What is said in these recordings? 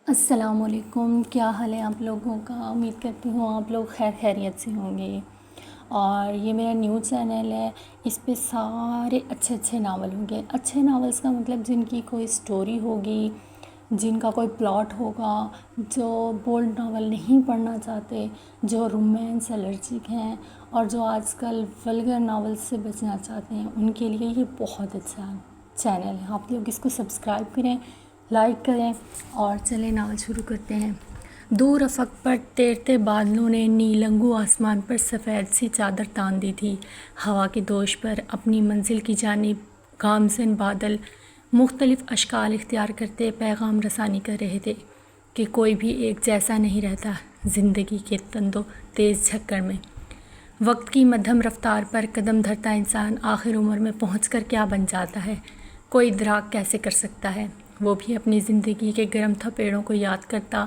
السلام علیکم، کیا حال ہے آپ لوگوں کا؟ امید کرتی ہوں آپ لوگ خیر خیریت سے ہوں گے۔ اور یہ میرا نیو چینل ہے، اس پہ سارے اچھے اچھے ناول ہوں گے۔ اچھے ناولس کا مطلب جن کی کوئی سٹوری ہوگی، جن کا کوئی پلاٹ ہوگا، جو بولڈ ناول نہیں پڑھنا چاہتے، جو رومانس الرجک ہیں اور جو آج کل ولگر ناول سے بچنا چاہتے ہیں، ان کے لیے یہ بہت اچھا چینل ہے۔ آپ لوگ اس کو سبسکرائب کریں، لائک کریں اور چلیں ناول شروع کرتے ہیں۔ دور افق پر تیرتے بادلوں نے نیلنگو آسمان پر سفید سی چادر تان دی تھی۔ ہوا کے دوش پر اپنی منزل کی جانب گامزن بادل مختلف اشکال اختیار کرتے پیغام رسانی کر رہے تھے کہ کوئی بھی ایک جیسا نہیں رہتا زندگی کے تند و تیز جھکڑ میں۔ وقت کی مدھم رفتار پر قدم دھرتا انسان آخر عمر میں پہنچ کر کیا بن جاتا ہے، کوئی ادراک کیسے کر سکتا ہے؟ وہ بھی اپنی زندگی کے گرم تھپیڑوں کو یاد کرتا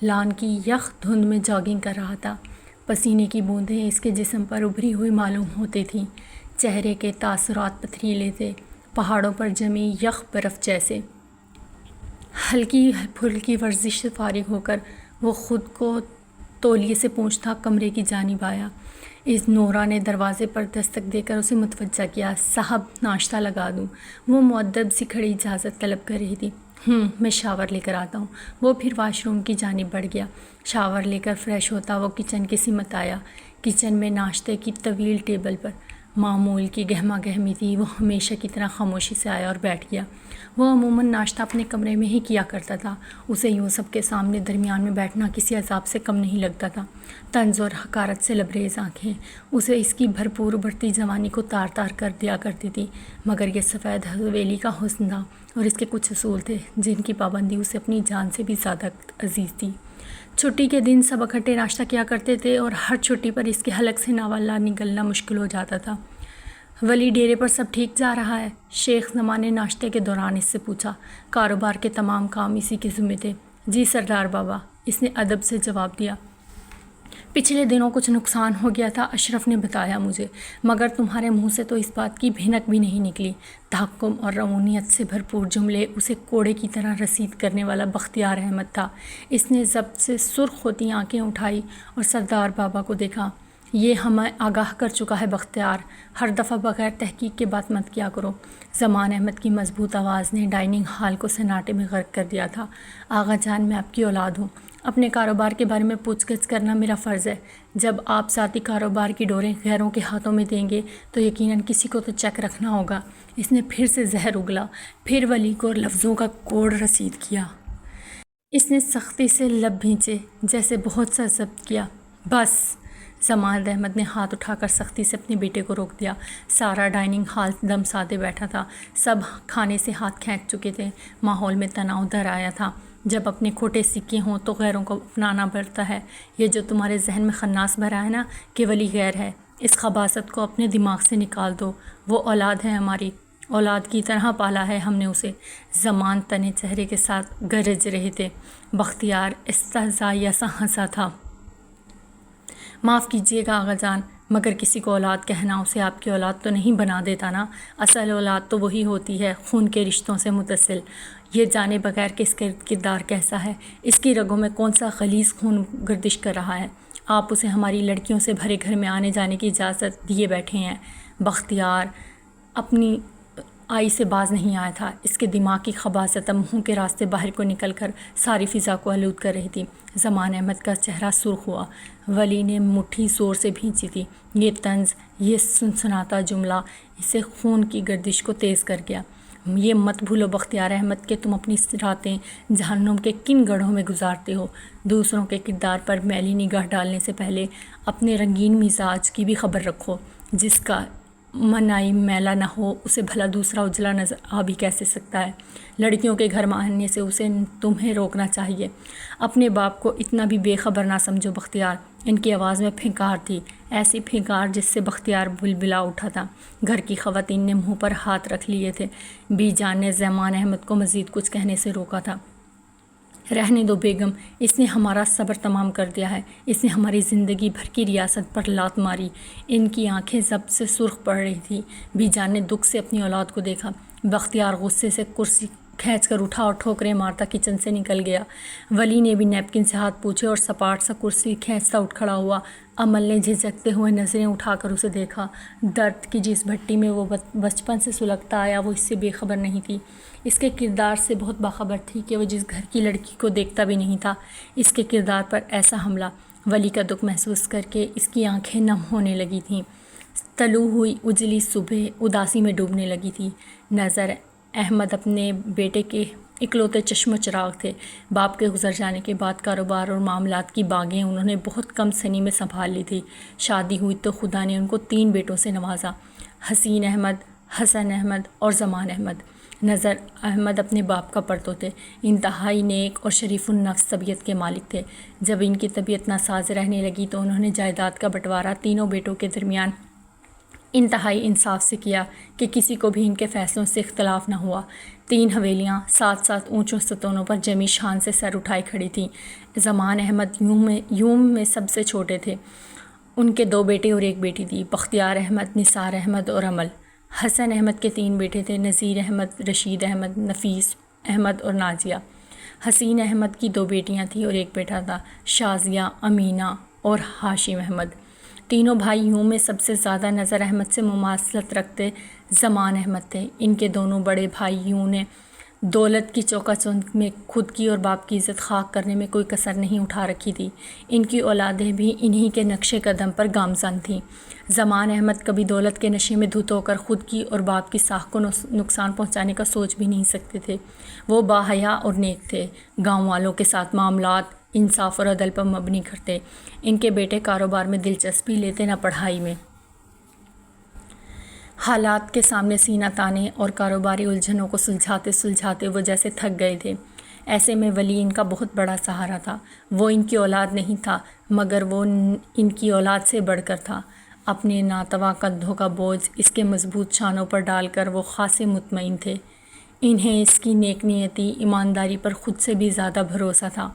لان کی یخ دھند میں جاگنگ کر رہا تھا۔ پسینے کی بوندیں اس کے جسم پر ابھری ہوئی معلوم ہوتی تھیں۔ چہرے کے تاثرات پتھریلے تھے، پہاڑوں پر جمی یخ برف جیسے۔ ہلکی پھلکی ورزش سے فارغ ہو کر وہ خود کو تولیے سے پوچھتا کمرے کی جانب آیا۔ اس نورا نے دروازے پر دستک دے کر اسے متوجہ کیا۔ صاحب ناشتہ لگا دوں؟ وہ مؤدب سی کھڑی اجازت طلب کر رہی تھی۔ میں شاور لے کر آتا ہوں۔ وہ پھر واش روم کی جانب بڑھ گیا۔ شاور لے کر فریش ہوتا وہ کچن کی سمت آیا۔ کچن میں ناشتے کی طویل ٹیبل پر معمول کی گہما گہمی تھی۔ وہ ہمیشہ کی طرح خاموشی سے آیا اور بیٹھ گیا۔ وہ عموماً ناشتہ اپنے کمرے میں ہی کیا کرتا تھا۔ اسے یوں سب کے سامنے درمیان میں بیٹھنا کسی عذاب سے کم نہیں لگتا تھا۔ طنز اور حقارت سے لبریز آنکھیں اسے اس کی بھرپور بڑھتی جوانی کو تار تار کر دیا کرتی تھی، مگر یہ سفید حویلی کا حسن تھا اور اس کے کچھ اصول تھے جن کی پابندی اسے اپنی جان سے بھی زیادہ عزیز تھی۔ چھٹی کے دن سب اکٹھے ناشتہ کیا کرتے تھے اور ہر چھٹی پر اس کے حلق سے ناولہ نگلنا مشکل ہو جاتا تھا۔ ولی ڈیرے پر سب ٹھیک جا رہا ہے؟ شیخ زمان نے ناشتے کے دوران اس سے پوچھا۔ کاروبار کے تمام کام اسی کے ذمے تھے۔ جی سردار بابا، اس نے ادب سے جواب دیا۔ پچھلے دنوں کچھ نقصان ہو گیا تھا، اشرف نے بتایا مجھے، مگر تمہارے منہ سے تو اس بات کی بھنک بھی نہیں نکلی۔ تحکم اور روونیت سے بھرپور جملے اسے کوڑے کی طرح رسید کرنے والا بختیار احمد تھا۔ اس نے ضبط سے سرخ ہوتی آنکھیں اٹھائی اور سردار بابا کو دیکھا۔ یہ ہمیں آگاہ کر چکا ہے بختیار، ہر دفعہ بغیر تحقیق کے بات مت کیا کرو۔ زمان احمد کی مضبوط آواز نے ڈائننگ ہال کو سناٹے میں غرق کر دیا تھا۔ آغا جان، میں آپ کی اولاد ہوں، اپنے کاروبار کے بارے میں پوچھ گچھ کرنا میرا فرض ہے۔ جب آپ ذاتی کاروبار کی ڈوریں غیروں کے ہاتھوں میں دیں گے تو یقیناً کسی کو تو چیک رکھنا ہوگا۔ اس نے پھر سے زہر اگلا، پھر ولی کو لفظوں کا کوڑ رسید کیا۔ اس نے سختی سے لب بھینچے، جیسے بہت سا ضبط کیا۔ بس! زمان احمد نے ہاتھ اٹھا کر سختی سے اپنے بیٹے کو روک دیا۔ سارا ڈائننگ ہال دم سادے بیٹھا تھا، سب کھانے سے ہاتھ کھینچ چکے تھے۔ ماحول میں تناؤ در آیا تھا۔ جب اپنے کھوٹے سکے ہوں تو غیروں کو اپنانا پڑتا ہے۔ یہ جو تمہارے ذہن میں خناس بھرا ہے نا کہ ولی غیر ہے، اس خباثت کو اپنے دماغ سے نکال دو۔ وہ اولاد ہے ہماری، اولاد کی طرح پالا ہے ہم نے اسے۔ زمان تنے چہرے کے ساتھ گرج رہے تھے۔ بختیار استہزائیہ سا ہنسا تھا۔ معاف کیجیے گا آغا جان، مگر کسی کو اولاد کہنا اسے آپ کی اولاد تو نہیں بنا دیتا نا۔ اصل اولاد تو وہی ہوتی ہے خون کے رشتوں سے متصل۔ یہ جانے بغیر کہ اس کا کردار کیسا ہے، اس کی رگوں میں کون سا غلیظ خون گردش کر رہا ہے، آپ اسے ہماری لڑکیوں سے بھرے گھر میں آنے جانے کی اجازت دیے بیٹھے ہیں۔ بختیار اپنی آئی سے باز نہیں آیا تھا۔ اس کے دماغ کی خباثت اب منہ کے راستے باہر کو نکل کر ساری فضا کو آلود کر رہی تھی۔ زمان احمد کا چہرہ سرخ ہوا۔ ولی نے مٹھی زور سے بھینچی تھی۔ یہ طنز، یہ سنسناتا جملہ اسے خون کی گردش کو تیز کر گیا۔ یہ مت بھولو بختیار احمد کہ تم اپنی راتیں جہنم کے کن گڑھوں میں گزارتے ہو۔ دوسروں کے کردار پر میلی نگاہ ڈالنے سے پہلے اپنے رنگین مزاج کی بھی خبر رکھو۔ جس کا منائی میلہ نہ ہو اسے بھلا دوسرا اجلا نظر آ بھی کیسے سکتا ہے۔ لڑکیوں کے گھر میں آنے سے اسے تمہیں روکنا چاہیے۔ اپنے باپ کو اتنا بھی بے خبر نہ سمجھو بختیار۔ ان کی آواز میں پھنکار تھی، ایسی پھنکار جس سے بختیار بلبلا اٹھا تھا۔ گھر کی خواتین نے منہ پر ہاتھ رکھ لیے تھے۔ بی جان نے زمان احمد کو مزید کچھ کہنے سے روکا تھا۔ رہنے دو بیگم، اس نے ہمارا صبر تمام کر دیا ہے، اس نے ہماری زندگی بھر کی ریاست پر لات ماری۔ ان کی آنکھیں ضبط سے سرخ پڑ رہی تھیں۔ بی جان نے دکھ سے اپنی اولاد کو دیکھا۔ بختیار غصے سے کرسی کھینچ کر اٹھا اور ٹھوکریں مارتا کچن سے نکل گیا۔ ولی نے بھی نیپکن سے ہاتھ پوچھے اور سپاٹ سا کرسی کھینچتا اٹھ کھڑا ہوا۔ امل نے جھجکتے ہوئے نظریں اٹھا کر اسے دیکھا۔ درد کی جس بھٹی میں وہ بچپن سے سلگتا آیا وہ اس سے بے خبر نہیں تھی۔ اس کے کردار سے بہت باخبر تھی کہ وہ جس گھر کی لڑکی کو دیکھتا بھی نہیں تھا، اس کے کردار پر ایسا حملہ۔ ولی کا دکھ محسوس کر کے اس کی آنکھیں نم ہونے لگی تھیں۔ طلوع ہوئی اجلی صبح اداسی میں ڈوبنے لگی تھی۔ نظر احمد اپنے بیٹے کے اکلوتے چشم و چراغ تھے۔ باپ کے گزر جانے کے بعد کاروبار اور معاملات کی باغیں انہوں نے بہت کم سنی میں سنبھال لی تھی۔ شادی ہوئی تو خدا نے ان کو 3 بیٹوں سے نوازا، حسین احمد، حسن احمد اور زمان احمد۔ نظر احمد اپنے باپ کا پرتو تھے، انتہائی نیک اور شریف النفس طبیعت کے مالک تھے۔ جب ان کی طبیعت ناساز رہنے لگی تو انہوں نے جائیداد کا بٹوارہ تینوں بیٹوں کے درمیان انتہائی انصاف سے کیا کہ کسی کو بھی ان کے فیصلوں سے اختلاف نہ ہوا۔ 3 حویلیاں 7 اونچوں ستونوں پر جمی شان سے سر اٹھائے کھڑی تھیں۔ زمان احمد یوں میں سب سے چھوٹے تھے۔ ان کے 2 بیٹے اور 1 بیٹی تھی، بختیار احمد، نثار احمد اور امل۔ حسن احمد کے 3 بیٹے تھے، نذیر احمد، رشید احمد، نفیس احمد اور نازیہ۔ حسین احمد کی 2 بیٹیاں تھیں اور 1 بیٹا تھا، شازیہ، امینہ اور ہاشم احمد۔ تینوں بھائی یوں میں سب سے زیادہ نظر احمد سے مماثلت رکھتے زمان احمد تھے۔ ان کے دونوں بڑے بھائی یوں نے دولت کی چوکا چوند میں خود کی اور باپ کی عزت خاک کرنے میں کوئی کسر نہیں اٹھا رکھی تھی۔ ان کی اولادیں بھی انہی کے نقش قدم پر گامزن تھیں۔ زمان احمد کبھی دولت کے نشے میں دھت ہو کر خود کی اور باپ کی ساکھ کو نقصان پہنچانے کا سوچ بھی نہیں سکتے تھے۔ وہ باحیا اور نیک تھے، گاؤں والوں کے ساتھ معاملات انصاف اور عدل پر مبنی کرتے۔ ان کے بیٹے کاروبار میں دلچسپی لیتے نہ پڑھائی میں۔ حالات کے سامنے سینہ تانے اور کاروباری الجھنوں کو سلجھاتے سلجھاتے وہ جیسے تھک گئے تھے۔ ایسے میں ولی ان کا بہت بڑا سہارا تھا۔ وہ ان کی اولاد نہیں تھا مگر وہ ان کی اولاد سے بڑھ کر تھا۔ اپنے ناتواں کندھوں کا بوجھ اس کے مضبوط شانوں پر ڈال کر وہ خاصے مطمئن تھے۔ انہیں اس کی نیک نیتی، ایمانداری پر خود سے بھی زیادہ بھروسہ تھا۔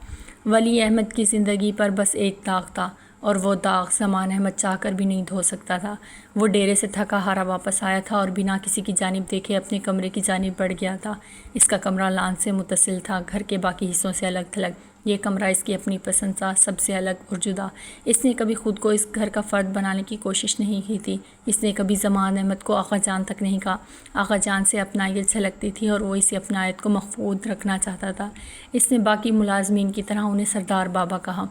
ولی احمد کی زندگی پر بس ایک داغ تھا اور وہ داغ زمان احمد چاہ کر بھی نہیں دھو سکتا تھا۔ وہ ڈیرے سے تھکا ہارا واپس آیا تھا اور بنا کسی کی جانب دیکھے اپنے کمرے کی جانب بڑھ گیا تھا۔ اس کا کمرہ لان سے متصل تھا، گھر کے باقی حصوں سے الگ تھلگ۔ یہ کمرہ اس کی اپنی پسند تھا، سب سے الگ اور جدا۔ اس نے کبھی خود کو اس گھر کا فرد بنانے کی کوشش نہیں کی تھی۔ اس نے کبھی زمان احمد کو آقا جان تک نہیں کہا۔ آقا جان سے اپنائیت چھلکتی تھی اور وہ اسی اپنائیت کو محفوظ رکھنا چاہتا تھا۔ اس نے باقی ملازمین کی طرح انہیں سردار بابا کہا۔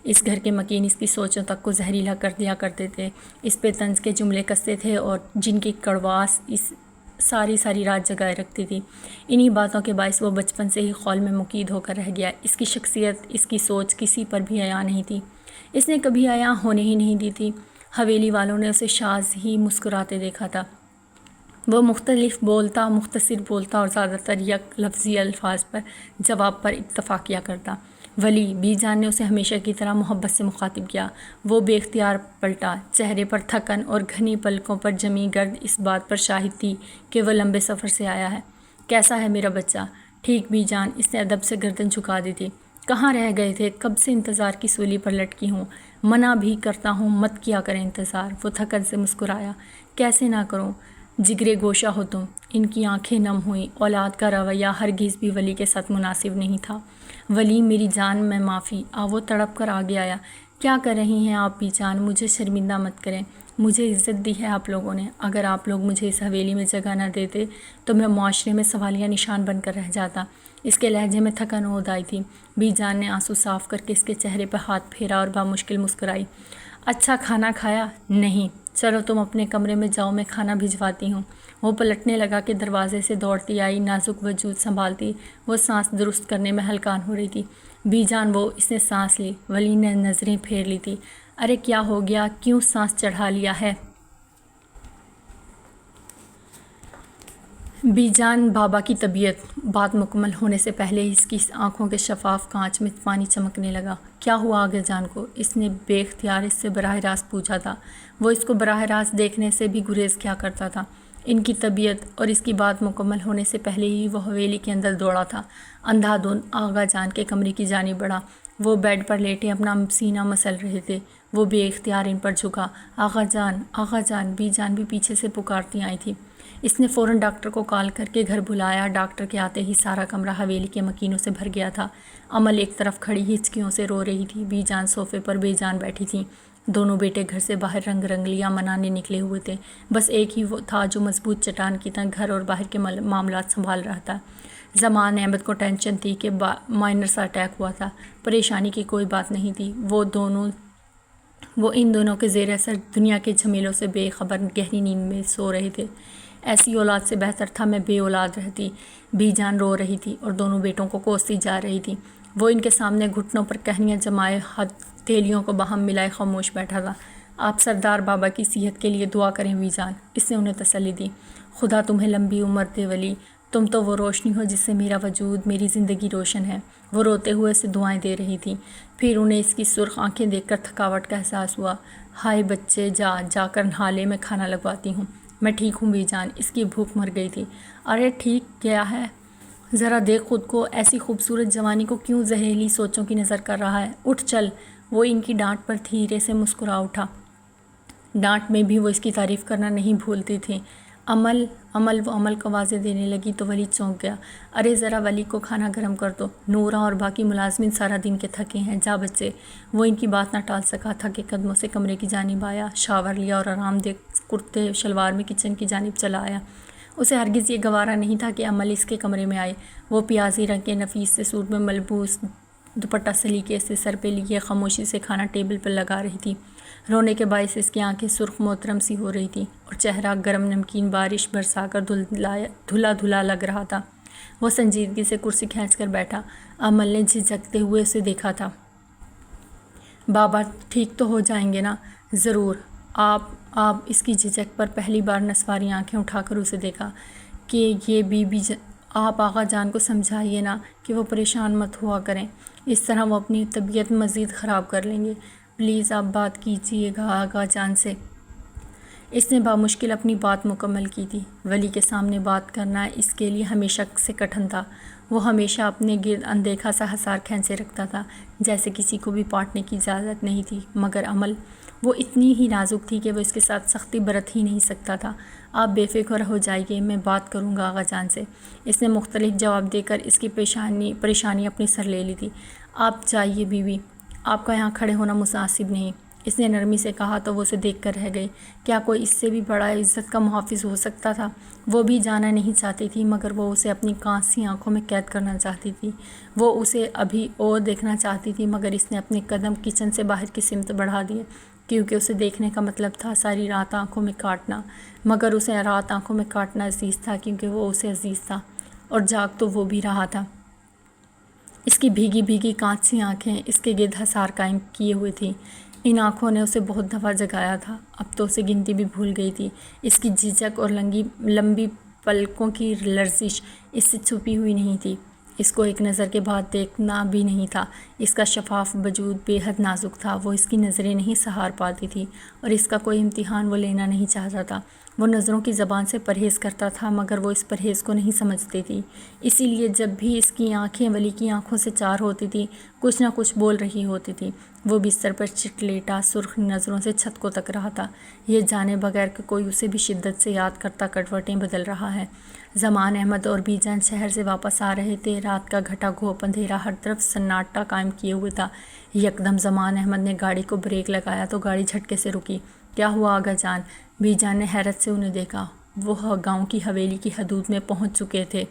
اس گھر کے مکین اس کی سوچوں تک کو زہریلا کر دیا کرتے تھے۔ اس پہ طنز کے جملے کستے تھے اور جن کی کڑواس اس ساری رات جگائے رکھتی تھی۔ انہی باتوں کے باعث وہ بچپن سے ہی خول میں مقید ہو کر رہ گیا۔ اس کی شخصیت، اس کی سوچ کسی پر بھی عیاں نہیں تھی۔ اس نے کبھی عیاں ہونے ہی نہیں دی تھی۔ حویلی والوں نے اسے شاذ ہی مسکراتے دیکھا تھا۔ وہ مختصر بولتا اور زیادہ تر یک لفظی الفاظ پر جواب پر اکتفا کیا کرتا۔ ولی بی جان نے اسے ہمیشہ کی طرح محبت سے مخاطب کیا۔ وہ بے اختیار پلٹا، چہرے پر تھکن اور گھنی پلکوں پر جمی گرد اس بات پر شاہد تھی کہ وہ لمبے سفر سے آیا ہے۔ کیسا ہے میرا بچہ؟ ٹھیک بی جان، اس نے ادب سے گردن جھکا دی تھی۔ کہاں رہ گئے تھے؟ کب سے انتظار کی سولی پر لٹکی ہوں، منع بھی کرتا ہوں مت کیا کریں انتظار۔ وہ تھکن سے مسکرایا۔ کیسے نہ کروں، جگرے گوشہ ہو تم۔ ان کی آنکھیں نم ہوئیں۔ اولاد کا رویہ ہرگز بھی ولی کے ساتھ مناسب نہیں تھا۔ ولی میری جان میں معافی۔ وہ تڑپ کر آگے آیا۔ کیا کر رہی ہیں آپ بی جان؟ مجھے شرمندہ مت کریں، مجھے عزت دی ہے آپ لوگوں نے۔ اگر آپ لوگ مجھے اس حویلی میں جگہ نہ دیتے تو میں معاشرے میں سوالیہ نشان بن کر رہ جاتا۔ اس کے لہجے میں تھکن و ادائی تھی۔ بی جان نے آنسو صاف کر کے اس کے چہرے پہ ہاتھ پھیرا اور بامشکل مسکرائی۔ اچھا کھانا کھایا؟ نہیں۔ چلو تم اپنے کمرے میں جاؤ، میں کھانا بھجواتی ہوں۔ وہ پلٹنے لگا کہ دروازے سے دوڑتی آئی، نازک وجود سنبھالتی وہ سانس درست کرنے میں ہلکان ہو رہی تھی۔ بی جان اس نے سانس لی۔ ولی نے نظریں پھیر لی تھی۔ ارے کیا ہو گیا، کیوں سانس چڑھا لیا ہے؟ بی جان بابا کی طبیعت۔ بات مکمل ہونے سے پہلے ہی اس کی آنکھوں کے شفاف کانچ میں پانی چمکنے لگا۔ کیا ہوا آگے جان کو؟ اس نے بے اختیار اس سے براہ راست پوچھا تھا۔ وہ اس کو براہ راست دیکھنے سے بھی گریز کیا کرتا تھا۔ ان کی طبیعت اور اس کی بات مکمل ہونے سے پہلے ہی وہ حویلی کے اندر دوڑا تھا، اندھا دھند آغا جان کے کمرے کی جانب بڑھا۔ وہ بیڈ پر لیٹے اپنا سینہ مسل رہے تھے۔ وہ بے اختیار ان پر جھکا۔ آغا جان، آغا جان، بی جان بھی پیچھے سے پکارتی آئی تھی۔ اس نے فوراً ڈاکٹر کو کال کر کے گھر بلایا۔ ڈاکٹر کے آتے ہی سارا کمرہ حویلی کے مکینوں سے بھر گیا تھا۔ امل ایک طرف کھڑی ہچکیوں سے رو رہی تھی، بی جان صوفے پر بے جان بیٹھی تھیں۔ دونوں بیٹے گھر سے باہر رنگ رنگلیاں منانے نکلے ہوئے تھے۔ بس ایک ہی وہ تھا جو مضبوط چٹان کی طرح گھر اور باہر کے معاملات سنبھال رہا تھا۔ زمان احمد کو ٹینشن تھی کہ مائنر سا اٹیک ہوا تھا۔ پریشانی کی کوئی بات نہیں تھی۔ وہ ان دونوں کے زیر اثر دنیا کے جھمیلوں سے بے خبر گہری نیند میں سو رہے تھے۔ ایسی اولاد سے بہتر تھا میں بے اولاد رہتی۔ بی جان رو رہی تھی اور دونوں بیٹوں کو کوستی جا رہی تھی۔ وہ ان کے سامنے گھٹنوں پر کہنیاں جمائے ہتھیلیوں کو باہم ملائے خاموش بیٹھا تھا۔ آپ سردار بابا کی صحت کے لیے دعا کریں بی جان، اس نے انہیں تسلی دی۔ خدا تمہیں لمبی عمر دے ولی، تم تو وہ روشنی ہو جس سے میرا وجود، میری زندگی روشن ہے۔ وہ روتے ہوئے اسے دعائیں دے رہی تھی۔ پھر انہیں اس کی سرخ آنکھیں دیکھ کر تھکاوٹ کا احساس ہوا۔ ہائے بچے، جا کر نہا لے، میں کھانا لگواتی ہوں۔ میں ٹھیک ہوں بی جان، اس کی بھوک مر گئی تھی۔ ارے ٹھیک کیا ہے؟ ذرا دیکھ خود کو، ایسی خوبصورت جوانی کو کیوں زہریلی سوچوں کی نظر کر رہا ہے؟ اٹھ چل۔ وہ ان کی ڈانٹ پر دھیرے سے مسکرا اٹھا۔ ڈانٹ میں بھی وہ اس کی تعریف کرنا نہیں بھولتی تھی۔ عمل وہ عمل کو آوازیں دینے لگی تو ولی چونک گیا۔ ارے ذرا ولی کو کھانا گرم کر دو، نورا اور باقی ملازمین سارا دن کے تھکے ہیں، جا بچے۔ وہ ان کی بات نہ ٹال سکا، تھکے قدموں سے کمرے کی جانب آیا، شاور لیا اور آرام دہ کرتے شلوار میں کچن کی جانب چلا آیا۔ اسے ہرگز یہ گوارا نہیں تھا کہ عمل اس کے کمرے میں آئے۔ وہ پیازی رنگ کے نفیس سے سوٹ میں ملبوس، دوپٹہ سلیقے سے سر پہ لیے خاموشی سے کھانا ٹیبل پر لگا رہی تھی۔ رونے کے باعث اس کی آنکھیں سرخ محترم سی ہو رہی تھی اور چہرہ گرم نمکین بارش برسا کر دھلا دھلا لگ رہا تھا۔ وہ سنجیدگی سے کرسی کھینچ کر بیٹھا۔ عمل نے جھجکتے ہوئے اسے دیکھا تھا۔ بابا ٹھیک تو ہو جائیں گے نا؟ ضرور۔ آپ اس کی جھجک پر پہلی بار نسواری آنکھیں اٹھا کر اسے دیکھا کہ یہ آپ آغا جان کو سمجھائیے نا کہ وہ پریشان مت ہوا کریں، اس طرح وہ اپنی طبیعت مزید خراب کر لیں گے۔ پلیز آپ بات کیجیے گا آغا جان سے۔ اس نے بامشکل اپنی بات مکمل کی تھی۔ ولی کے سامنے بات کرنا اس کے لیے ہمیشہ سے کٹھن تھا۔ وہ ہمیشہ اپنے گرد اندیکھا سا حصار کھینچے رکھتا تھا، جیسے کسی کو بھی پاٹنے کی اجازت نہیں تھی۔ مگر عمل، وہ اتنی ہی نازک تھی کہ وہ اس کے ساتھ سختی برت ہی نہیں سکتا تھا۔ آپ بے فکر ہو جائیے، میں بات کروں گا آغا جان سے۔ اس نے مختلف جواب دے کر اس کی پریشانی اپنے سر لے لی تھی۔ آپ جائیے بیوی، آپ کا یہاں کھڑے ہونا مناسب نہیں، اس نے نرمی سے کہا تو وہ اسے دیکھ کر رہ گئی۔ کیا کوئی اس سے بھی بڑا عزت کا محافظ ہو سکتا تھا؟ وہ بھی جانا نہیں چاہتی تھی، مگر وہ اسے اپنی کانسی آنکھوں میں قید کرنا چاہتی تھی۔ وہ اسے ابھی اور دیکھنا چاہتی تھی، مگر اس نے اپنے قدم کچن سے باہر کی سمت بڑھا دیے، کیونکہ اسے دیکھنے کا مطلب تھا ساری رات آنکھوں میں کاٹنا۔ مگر اسے رات آنکھوں میں کاٹنا عزیز تھا، کیونکہ وہ اسے عزیز تھا، اور جاگ تو وہ بھی رہا تھا۔ اس کی بھیگی بھیگی کانچ سی آنکھیں اس کے گرد حصار قائم کیے ہوئے تھیں۔ ان آنکھوں نے اسے بہت دفعہ جگایا تھا، اب تو اسے گنتی بھی بھول گئی تھی۔ اس کی جھجک اور لمبی پلکوں کی لرزش اس سے چھپی ہوئی نہیں تھی۔ اس کو ایک نظر کے بعد دیکھنا بھی نہیں تھا۔ اس کا شفاف وجود بے حد نازک تھا، وہ اس کی نظریں نہیں سہار پاتی تھی، اور اس کا کوئی امتحان وہ لینا نہیں چاہتا تھا۔ وہ نظروں کی زبان سے پرہیز کرتا تھا، مگر وہ اس پرہیز کو نہیں سمجھتی تھی۔ اسی لیے جب بھی اس کی آنکھیں ولی کی آنکھوں سے چار ہوتی تھی، کچھ نہ کچھ بول رہی ہوتی تھی۔ وہ بستر پر چٹ لیٹا سرخ نظروں سے چھت کو تک رہا تھا، یہ جانے بغیر کہ کوئی اسے بھی شدت سے یاد کرتا کروٹیں بدل رہا ہے۔ زمان احمد اور بی جان شہر سے واپس آ رہے تھے۔ رات کا گھٹا گھوپ اندھیرا ہر طرف سناٹا قائم کیے ہوئے تھا۔ یکدم زمان احمد نے گاڑی کو بریک لگایا تو گاڑی جھٹکے سے رکی۔ کیا ہوا آغا جان؟ بی جان نے حیرت سے انہیں دیکھا۔ وہ گاؤں کی حویلی کی حدود میں پہنچ چکے تھے۔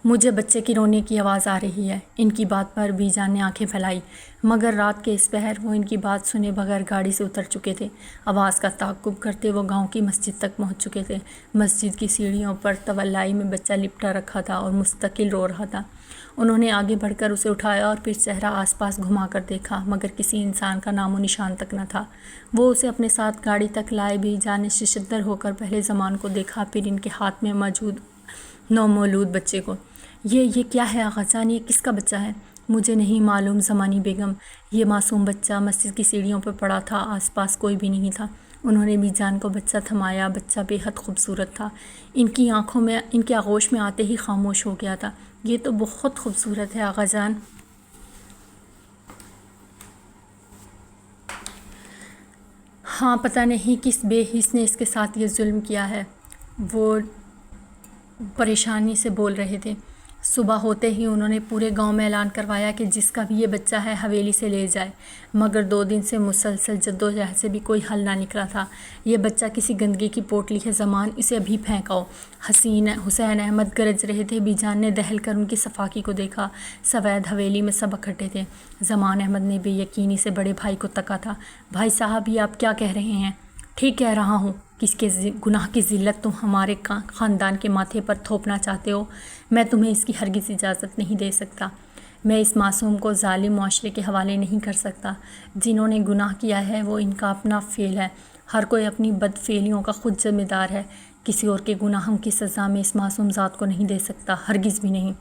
مجھے بچے کی رونے کی آواز آ رہی ہے۔ ان کی بات پر بی جان نے آنکھیں پھیلائی، مگر رات کے اس پہر وہ ان کی بات سنے بغیر گاڑی سے اتر چکے تھے۔ آواز کا تعقب کرتے وہ گاؤں کی مسجد تک پہنچ چکے تھے۔ مسجد کی سیڑھیوں پر تولائی میں بچہ لپٹا رکھا تھا اور مستقل رو رہا تھا۔ انہوں نے آگے بڑھ کر اسے اٹھایا اور پھر چہرہ آس پاس گھما کر دیکھا، مگر کسی انسان کا نام و نشان تک نہ تھا۔ وہ اسے اپنے ساتھ گاڑی تک لائے۔ بی جان نے ششدر ہو کر پہلے زمان کو دیکھا، پھر ان کے ہاتھ میں موجود نومولود بچے کو۔ یہ کیا ہے آغا جان؟ یہ کس کا بچہ ہے؟ مجھے نہیں معلوم زمانی بیگم، یہ معصوم بچہ مسجد کی سیڑھیوں پر پڑا تھا، آس پاس کوئی بھی نہیں تھا۔ انہوں نے بی جان کو بچہ تھمایا۔ بچہ بے حد خوبصورت تھا، ان کی آنکھوں میں، ان کے آغوش میں آتے ہی خاموش ہو گیا تھا۔ یہ تو بہت خوبصورت ہے آغا جان۔ ہاں پتہ نہیں کس بے حس نے اس کے ساتھ یہ ظلم کیا ہے، وہ پریشانی سے بول رہے تھے۔ صبح ہوتے ہی انہوں نے پورے گاؤں میں اعلان کروایا کہ جس کا بھی یہ بچہ ہے حویلی سے لے جائے، مگر 2 دن سے مسلسل جدوجہد سے بھی کوئی حل نہ نکلا تھا۔ یہ بچہ کسی گندگی کی پوٹلی ہے زمان، اسے ابھی پھینکاؤ۔ حسین احمد گرج رہے تھے۔ بی جان نے دہل کر ان کی صفاقی کو دیکھا۔ سوید حویلی میں سب اکٹھے تھے۔ زمان احمد نے بے یقینی سے بڑے بھائی کو تکا تھا۔ بھائی صاحب یہ آپ کیا کہہ رہے ہیں؟ ٹھیک کہہ رہا ہوں۔ کس کے گناہ کی ذلت تم ہمارے خاندان کے ماتھے پر تھوپنا چاہتے ہو؟ میں تمہیں اس کی ہرگز اجازت نہیں دے سکتا۔ میں اس معصوم کو ظالم معاشرے کے حوالے نہیں کر سکتا۔ جنہوں نے گناہ کیا ہے وہ ان کا اپنا فعل ہے۔ ہر کوئی اپنی بد فعلیوں کا خود ذمہ دار ہے۔ کسی اور کے گناہوں کی سزا میں اس معصوم ذات کو نہیں دے سکتا، ہرگز بھی نہیں۔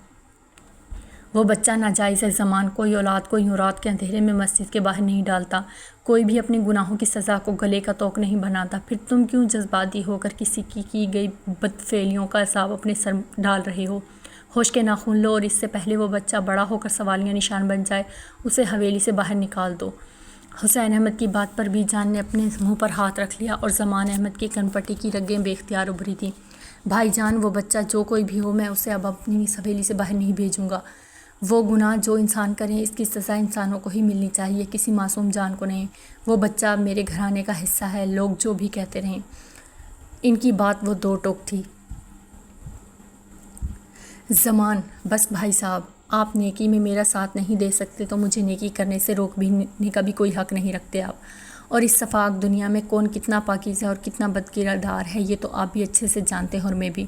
وہ بچہ ناجائز ہے زمان، کوئی اولاد کو یوں رات کے اندھیرے میں مسجد کے باہر نہیں ڈالتا، کوئی بھی اپنے گناہوں کی سزا کو گلے کا توق نہیں بناتا۔ پھر تم کیوں جذباتی ہو کر کسی کی گئی بد فعلیوں کا عذاب اپنے سر ڈال رہے ہو؟ ہوش کے ناخن لو اور اس سے پہلے وہ بچہ بڑا ہو کر سوالیہ نشان بن جائے اسے حویلی سے باہر نکال دو۔ حسین احمد کی بات پر بی جان نے اپنے منہ پر ہاتھ رکھ لیا اور زمان احمد کی کنپٹی کی رگیں بے اختیار ابھری تھیں۔ بھائی جان وہ بچہ جو کوئی بھی ہو، میں اسے اب اپنی حویلی سے باہر نہیں بھیجوں گا۔ وہ گناہ جو انسان کریں اس کی سزا انسانوں کو ہی ملنی چاہیے، کسی معصوم جان کو نہیں۔ وہ بچہ میرے گھرانے کا حصہ ہے، لوگ جو بھی کہتے رہیں۔ ان کی بات وہ دو ٹوک تھی۔ زمان بس بھائی صاحب، آپ نیکی میں میرا ساتھ نہیں دے سکتے تو مجھے نیکی کرنے سے روکنے کا بھی کوئی حق نہیں رکھتے آپ۔ اور اس شفاق دنیا میں کون کتنا پاکیزہ اور کتنا بدکردار ہے یہ تو آپ بھی اچھے سے جانتے ہیں اور میں بھی۔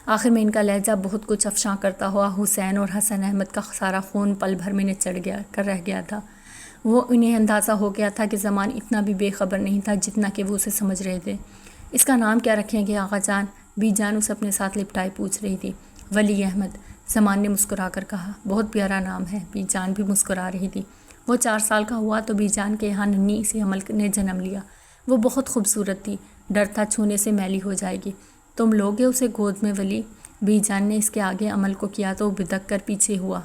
آخر میں ان کا لہجہ بہت کچھ افشاں کرتا ہوا حسین اور حسن احمد کا سارا خون پل بھر میں نچڑ رہ گیا تھا۔ وہ انہیں اندازہ ہو گیا تھا کہ زمان اتنا بھی بے خبر نہیں تھا جتنا کہ وہ اسے سمجھ رہے تھے۔ اس کا نام کیا رکھیں گے آغا جان؟ بی جان اسے اپنے ساتھ لپٹائے پوچھ رہی تھی۔ ولی احمد، زمان نے مسکرا کر کہا۔ بہت پیارا نام ہے۔ بی جان بھی مسکرا رہی تھی۔ وہ 4 سال کا ہوا تو بی جان کے یہاں ننھی سی عمل نے جنم لیا۔ وہ بہت خوبصورت تھی، ڈر تھا چھونے سے میلی ہو جائے گی۔ تم لوگے اسے گود میں ولی؟ بی جان نے اس کے آگے عمل کو کیا تو وہ بدک کر پیچھے ہوا۔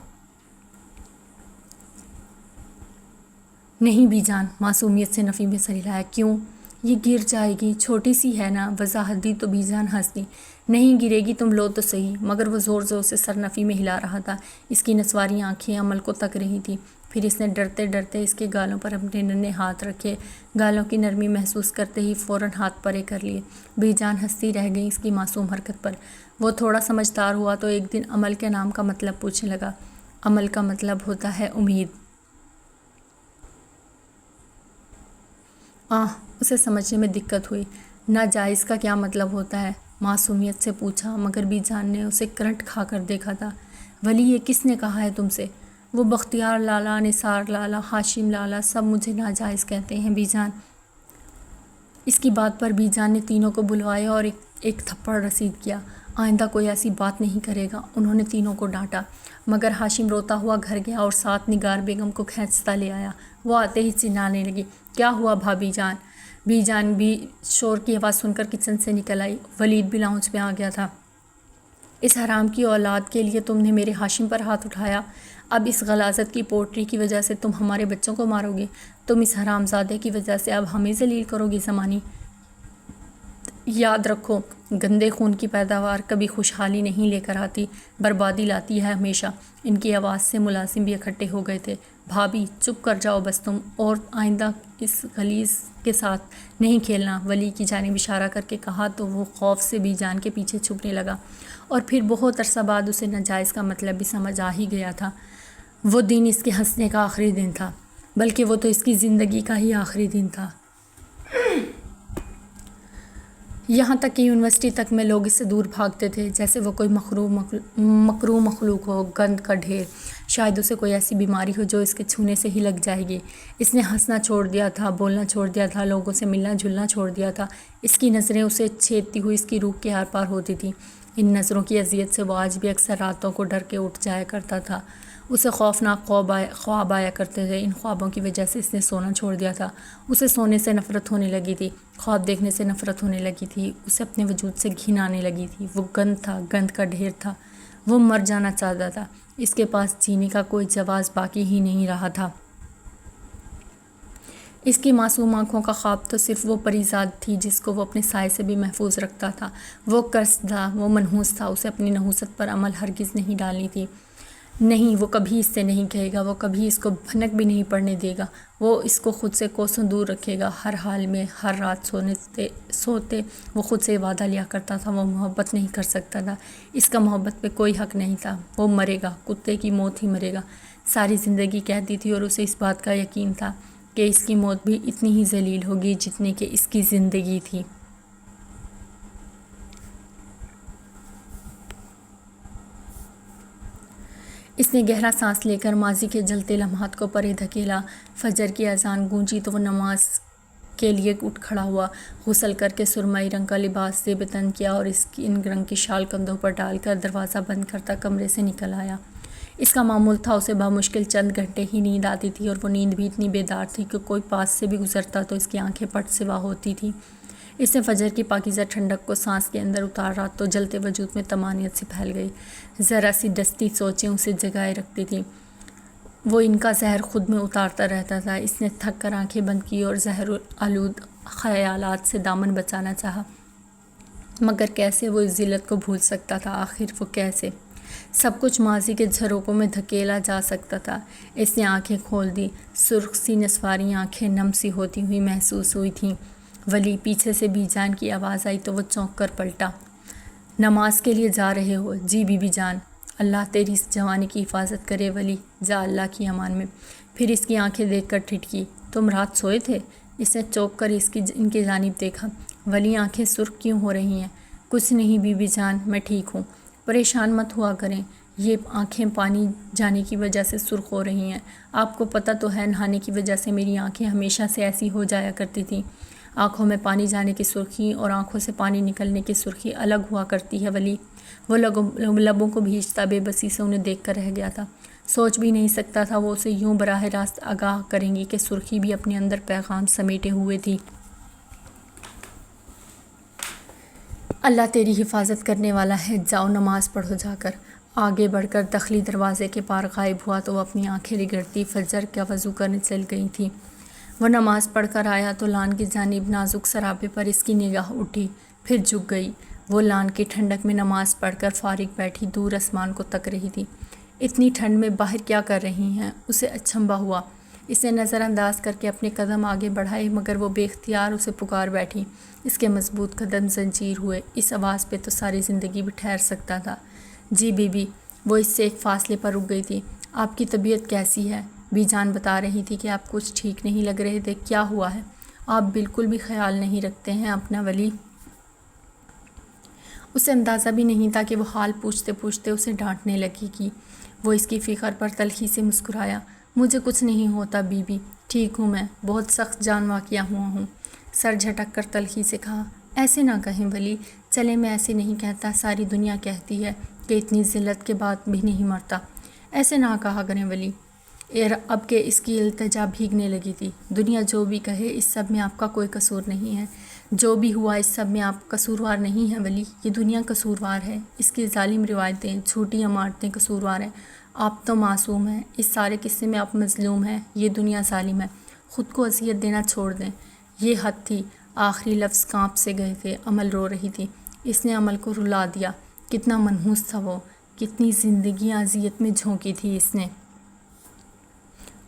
نہیں بی جان، معصومیت سے نفی میں سر ہلایا۔ کیوں؟ یہ گر جائے گی، چھوٹی سی ہے نا، وضاحت دی تو بی جان ہنس دی۔ نہیں گرے گی، تم لو تو صحیح۔ مگر وہ زور زور سے سر نفی میں ہلا رہا تھا۔ اس کی نسواری آنکھیں عمل کو تک رہی تھیں۔ پھر اس نے ڈرتے ڈرتے اس کے گالوں پر اپنے ننھے ہاتھ رکھے۔ گالوں کی نرمی محسوس کرتے ہی فوراً ہاتھ پرے کر لیے۔ بی جان ہنستی رہ گئی اس کی معصوم حرکت پر۔ وہ تھوڑا سمجھدار ہوا تو ایک دن عمل کے نام کا مطلب پوچھنے لگا۔ عمل کا مطلب ہوتا ہے امید۔ اسے سمجھنے میں دقت ہوئی۔ ناجائز کا کیا مطلب ہوتا ہے؟ معصومیت سے پوچھا، مگر بی جان نے اسے کرنٹ کھا کر دیکھا تھا۔ ولی یہ کس نے کہا ہے تم سے؟ وہ بختیار لالا، نثار لالا، ہاشم لالا سب مجھے ناجائز کہتے ہیں بی جان۔ اس کی بات پر بی جان نے تینوں کو بلوایا اور ایک تھپڑ رسید کیا۔ آئندہ کوئی ایسی بات نہیں کرے گا، انہوں نے تینوں کو ڈانٹا۔ مگر ہاشم روتا ہوا گھر گیا اور ساتھ نگار بیگم کو کھینچتا لے آیا۔ وہ آتے ہی چلانے لگی۔ کیا ہوا بھابی جان؟ بی جان بھی شور کی آواز سن کر کچن سے نکل آئی۔ ولید بھی لاؤنج میں آ گیا تھا۔ اس حرام کی اولاد کے لیے تم نے میرے ہاشم پر ہاتھ اٹھایا؟ اب اس غلاظت کی پوٹری کی وجہ سے تم ہمارے بچوں کو مارو گے؟ تم اس حرام زادے کی وجہ سے اب ہمیں ذلیل کرو گی زمانی؟ یاد رکھو، گندے خون کی پیداوار کبھی خوشحالی نہیں لے کر آتی، بربادی لاتی ہے ہمیشہ۔ ان کی آواز سے ملازم بھی اکٹھے ہو گئے تھے۔ بھابی چپ کر جاؤ بس تم، اور آئندہ اس غلیظ کے ساتھ نہیں کھیلنا، ولی کی جانب اشارہ کر کے کہا تو وہ خوف سے بی جان کے پیچھے چھپنے لگا۔ اور پھر بہت عرصہ بعد اسے ناجائز کا مطلب بھی سمجھ آ ہی گیا تھا۔ وہ دن اس کے ہنسنے کا آخری دن تھا، بلکہ وہ تو اس کی زندگی کا ہی آخری دن تھا۔ یہاں تک کہ یونیورسٹی تک میں لوگ اس سے دور بھاگتے تھے جیسے وہ کوئی مکروہ مخلوق ہو، گند کا ڈھیر۔ شاید اسے کوئی ایسی بیماری ہو جو اس کے چھونے سے ہی لگ جائے گی۔ اس نے ہنسنا چھوڑ دیا تھا، بولنا چھوڑ دیا تھا، لوگوں سے ملنا جلنا چھوڑ دیا تھا۔ اس کی نظریں اسے چھیدتی ہوئی اس کی روح کے آر پار ہوتی تھیں۔ ان نظروں کی اذیت سے وہ آج بھی اکثر راتوں کو ڈر کے اٹھ جایا کرتا تھا۔ اسے خوفناک خواب آیا کرتے تھے۔ ان خوابوں کی وجہ سے اس نے سونا چھوڑ دیا تھا۔ اسے سونے سے نفرت ہونے لگی تھی، خواب دیکھنے سے نفرت ہونے لگی تھی، اسے اپنے وجود سے گھن آنے لگی تھی۔ وہ گند تھا، گند کا ڈھیر تھا۔ وہ مر جانا چاہتا تھا۔ اس کے پاس جینے کا کوئی جواز باقی ہی نہیں رہا تھا۔ اس کی معصوم آنکھوں کا خواب تو صرف وہ پریزاد تھی جس کو وہ اپنے سائے سے بھی محفوظ رکھتا تھا۔ وہ قرض تھا، وہ منحوس تھا، اسے اپنی نحوست پر عمل ہرگز نہیں ڈالنی تھی۔ نہیں، وہ کبھی اس سے نہیں کہے گا، وہ کبھی اس کو بھنک بھی نہیں پڑنے دے گا، وہ اس کو خود سے کوسوں دور رکھے گا۔ ہر حال میں، ہر رات سوتے وہ خود سے وعدہ لیا کرتا تھا، وہ محبت نہیں کر سکتا تھا، اس کا محبت پہ کوئی حق نہیں تھا، وہ مرے گا، کتے کی موت ہی مرے گا۔ ساری زندگی کہتی تھی اور اسے اس بات کا یقین تھا کہ اس کی موت بھی اتنی ہی ذلیل ہوگی جتنی کہ اس کی زندگی تھی۔ اس نے گہرا سانس لے کر ماضی کے جلتے لمحات کو پرے دھکیلا۔ فجر کی اذان گونجی تو وہ نماز کے لیے اٹھ کھڑا ہوا، غسل کر کے سرمئی رنگ کا لباس زیب تن کیا اور اسکین رنگ کی شال کندھوں پر ڈال کر دروازہ بند کرتا کمرے سے نکل آیا۔ اس کا معمول تھا اسے بمشکل چند گھنٹے ہی نیند آتی تھی، اور وہ نیند بھی اتنی بیدار تھی کہ کوئی پاس سے بھی گزرتا تو اس کی آنکھیں پٹ سوا ہوتی تھیں۔ اس نے فجر کی پاکیزہ ٹھنڈک کو سانس کے اندر اتارا تو جلتے وجود میں طمانینت سی پھیل گئی۔ ذرا سی دستی سوچیں اسے جگائے رکھتی تھیں، وہ ان کا زہر خود میں اتارتا رہتا تھا۔ اس نے تھک کر آنکھیں بند کی اور زہر آلود خیالات سے دامن بچانا چاہا، مگر کیسے وہ اس ذلت کو بھول سکتا تھا؟ آخر وہ کیسے سب کچھ ماضی کے جھروکوں میں دھکیلا جا سکتا تھا؟ اس نے آنکھیں کھول دی، سرخ سی نسواری آنکھیں نم سی ہوتی ہوئی محسوس ہوئی تھیں۔ ولی، پیچھے سے بی جان کی آواز آئی تو وہ چونک کر پلٹا۔ نماز کے لیے جا رہے ہو؟ جی بی بی جان۔ اللہ تیری اس جوانی کی حفاظت کرے ولی، جا اللہ کی امان میں۔ پھر اس کی آنکھیں دیکھ کر ٹھٹکی، تم رات سوئے تھے؟ اس نے چونک کر ان کی جانب دیکھا۔ ولی آنکھیں سرخ کیوں ہو رہی ہیں؟ کچھ نہیں بی بی جان، میں ٹھیک ہوں، پریشان مت ہوا کریں، یہ آنکھیں پانی جانے کی وجہ سے سرخ ہو رہی ہیں۔ آپ کو پتہ تو ہے نہانے کی وجہ سے میری آنکھیں ہمیشہ سے ایسی ہو جایا کرتی تھیں۔ آنکھوں میں پانی جانے کی سرخی اور آنکھوں سے پانی نکلنے کی سرخی الگ ہوا کرتی ہے ولی۔ وہ لبوں کو بھیجتا بے بسی سے انہیں دیکھ کر رہ گیا تھا، سوچ بھی نہیں سکتا تھا وہ اسے یوں براہ راست آگاہ کریں گی کہ سرخی بھی اپنے اندر پیغام سمیٹے ہوئے تھی۔ اللہ تیری حفاظت کرنے والا ہے، جاؤ نماز پڑھو جا کر۔ آگے بڑھ کر داخلی دروازے کے پار غائب ہوا تو وہ اپنی آنکھیں رگڑتی فجر کا وضو کرنے چل گئی تھی۔ وہ نماز پڑھ کر آیا تو لان کی جانب نازک سراپے پر اس کی نگاہ اٹھی، پھر جھک گئی۔ وہ لان کی ٹھنڈک میں نماز پڑھ کر فارغ بیٹھی دور آسمان کو تک رہی تھی۔ اتنی ٹھنڈ میں باہر کیا کر رہی ہیں؟ اسے اچنبھا ہوا۔ اس نے نظر انداز کر کے اپنے قدم آگے بڑھائے، مگر وہ بے اختیار اسے پکار بیٹھی۔ اس کے مضبوط قدم زنجیر ہوئے، اس آواز پہ تو ساری زندگی بھی ٹھہر سکتا تھا۔ جی بی بی۔ وہ اس سے ایک فاصلے پر رک گئی تھی۔ آپ کی طبیعت کیسی ہے؟ بی جان بتا رہی تھی کہ آپ کچھ ٹھیک نہیں لگ رہے تھے، کیا ہوا ہے؟ آپ بالکل بھی خیال نہیں رکھتے ہیں اپنا ولی۔ اسے اندازہ بھی نہیں تھا کہ وہ حال پوچھتے پوچھتے اسے ڈانٹنے لگے گی۔ وہ اس کی فکر پر تلخی سے مسکرایا۔ مجھے کچھ نہیں ہوتا بی بی، ٹھیک ہوں میں، بہت سخت جان واقعہ ہوا ہوں۔ سر جھٹک کر تلخی سے کہا، ایسے نہ کہیں ولی، چلے میں ایسے نہیں کہتا، ساری دنیا کہتی ہے کہ اتنی ذلت کے بعد بھی نہیں مرتا۔ ایسے نہ کہا کریں ولی۔ اب کہ اس کی التجا بھیگنے لگی تھی۔ دنیا جو بھی کہے، اس سب میں آپ کا کوئی قصور نہیں ہے، جو بھی ہوا اس سب میں آپ قصوروار نہیں ہیں ولی، یہ دنیا قصوروار ہے، اس کی ظالم روایتیں، جھوٹی عمارتیں قصوروار ہیں، آپ تو معصوم ہیں، اس سارے قصے میں آپ مظلوم ہیں، یہ دنیا ظالم ہے، خود کو اذیت دینا چھوڑ دیں، یہ حد تھی۔ آخری لفظ کانپ سے گئے تھے، عمل رو رہی تھی، اس نے عمل کو رلا دیا۔ کتنا منحوس تھا وہ، کتنی زندگیاں اذیت میں جھونکی تھی اس نے۔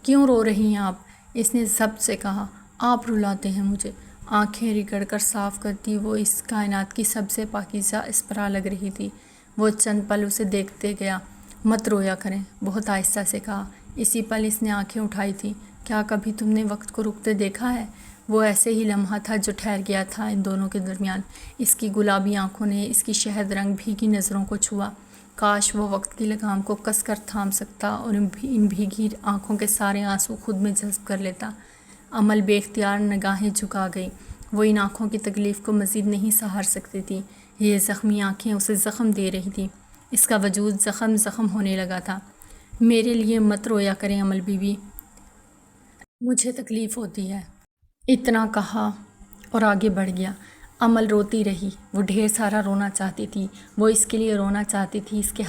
کیوں رو رہی ہیں آپ؟ اس نے ضبط سے کہا، آپ رلاتے ہیں مجھے۔ آنکھیں رگڑ کر صاف کرتی وہ اس کائنات کی سب سے پاکیزہ اسپرا لگ رہی تھی۔ وہ چند پل اسے دیکھتے گیا۔ مت رویا کریں، بہت آہستہ سے کہا۔ اسی پل اس نے آنکھیں اٹھائی تھیں۔ کیا کبھی تم نے وقت کو رکتے دیکھا ہے؟ وہ ایسے ہی لمحہ تھا جو ٹھہر گیا تھا ان دونوں کے درمیان۔ اس کی گلابی آنکھوں نے اس کی شہد رنگ بھیگی نظروں کو چھوا۔ کاش وہ وقت کی لگام کو کس کر تھام سکتا اور ان بھیگی آنکھوں کے سارے آنسو خود میں جذب کر لیتا۔ عمل بے اختیار نگاہیں جھکا گئی۔ وہ ان آنکھوں کی تکلیف کو مزید نہیں سہار سکتی تھی۔ یہ زخمی آنکھیں اسے زخم دے رہی تھیں۔ اس کا وجود زخم ہونے لگا تھا۔ میرے لیے مت رویا کریں عمل بی بی، مجھے تکلیف ہوتی ہے۔ اتنا کہا اور آگے بڑھ گیا۔ امل روتی رہی، وہ ڈھیر سارا رونا چاہتی تھی، وہ اس کے لیے رونا چاہتی تھی، اس کے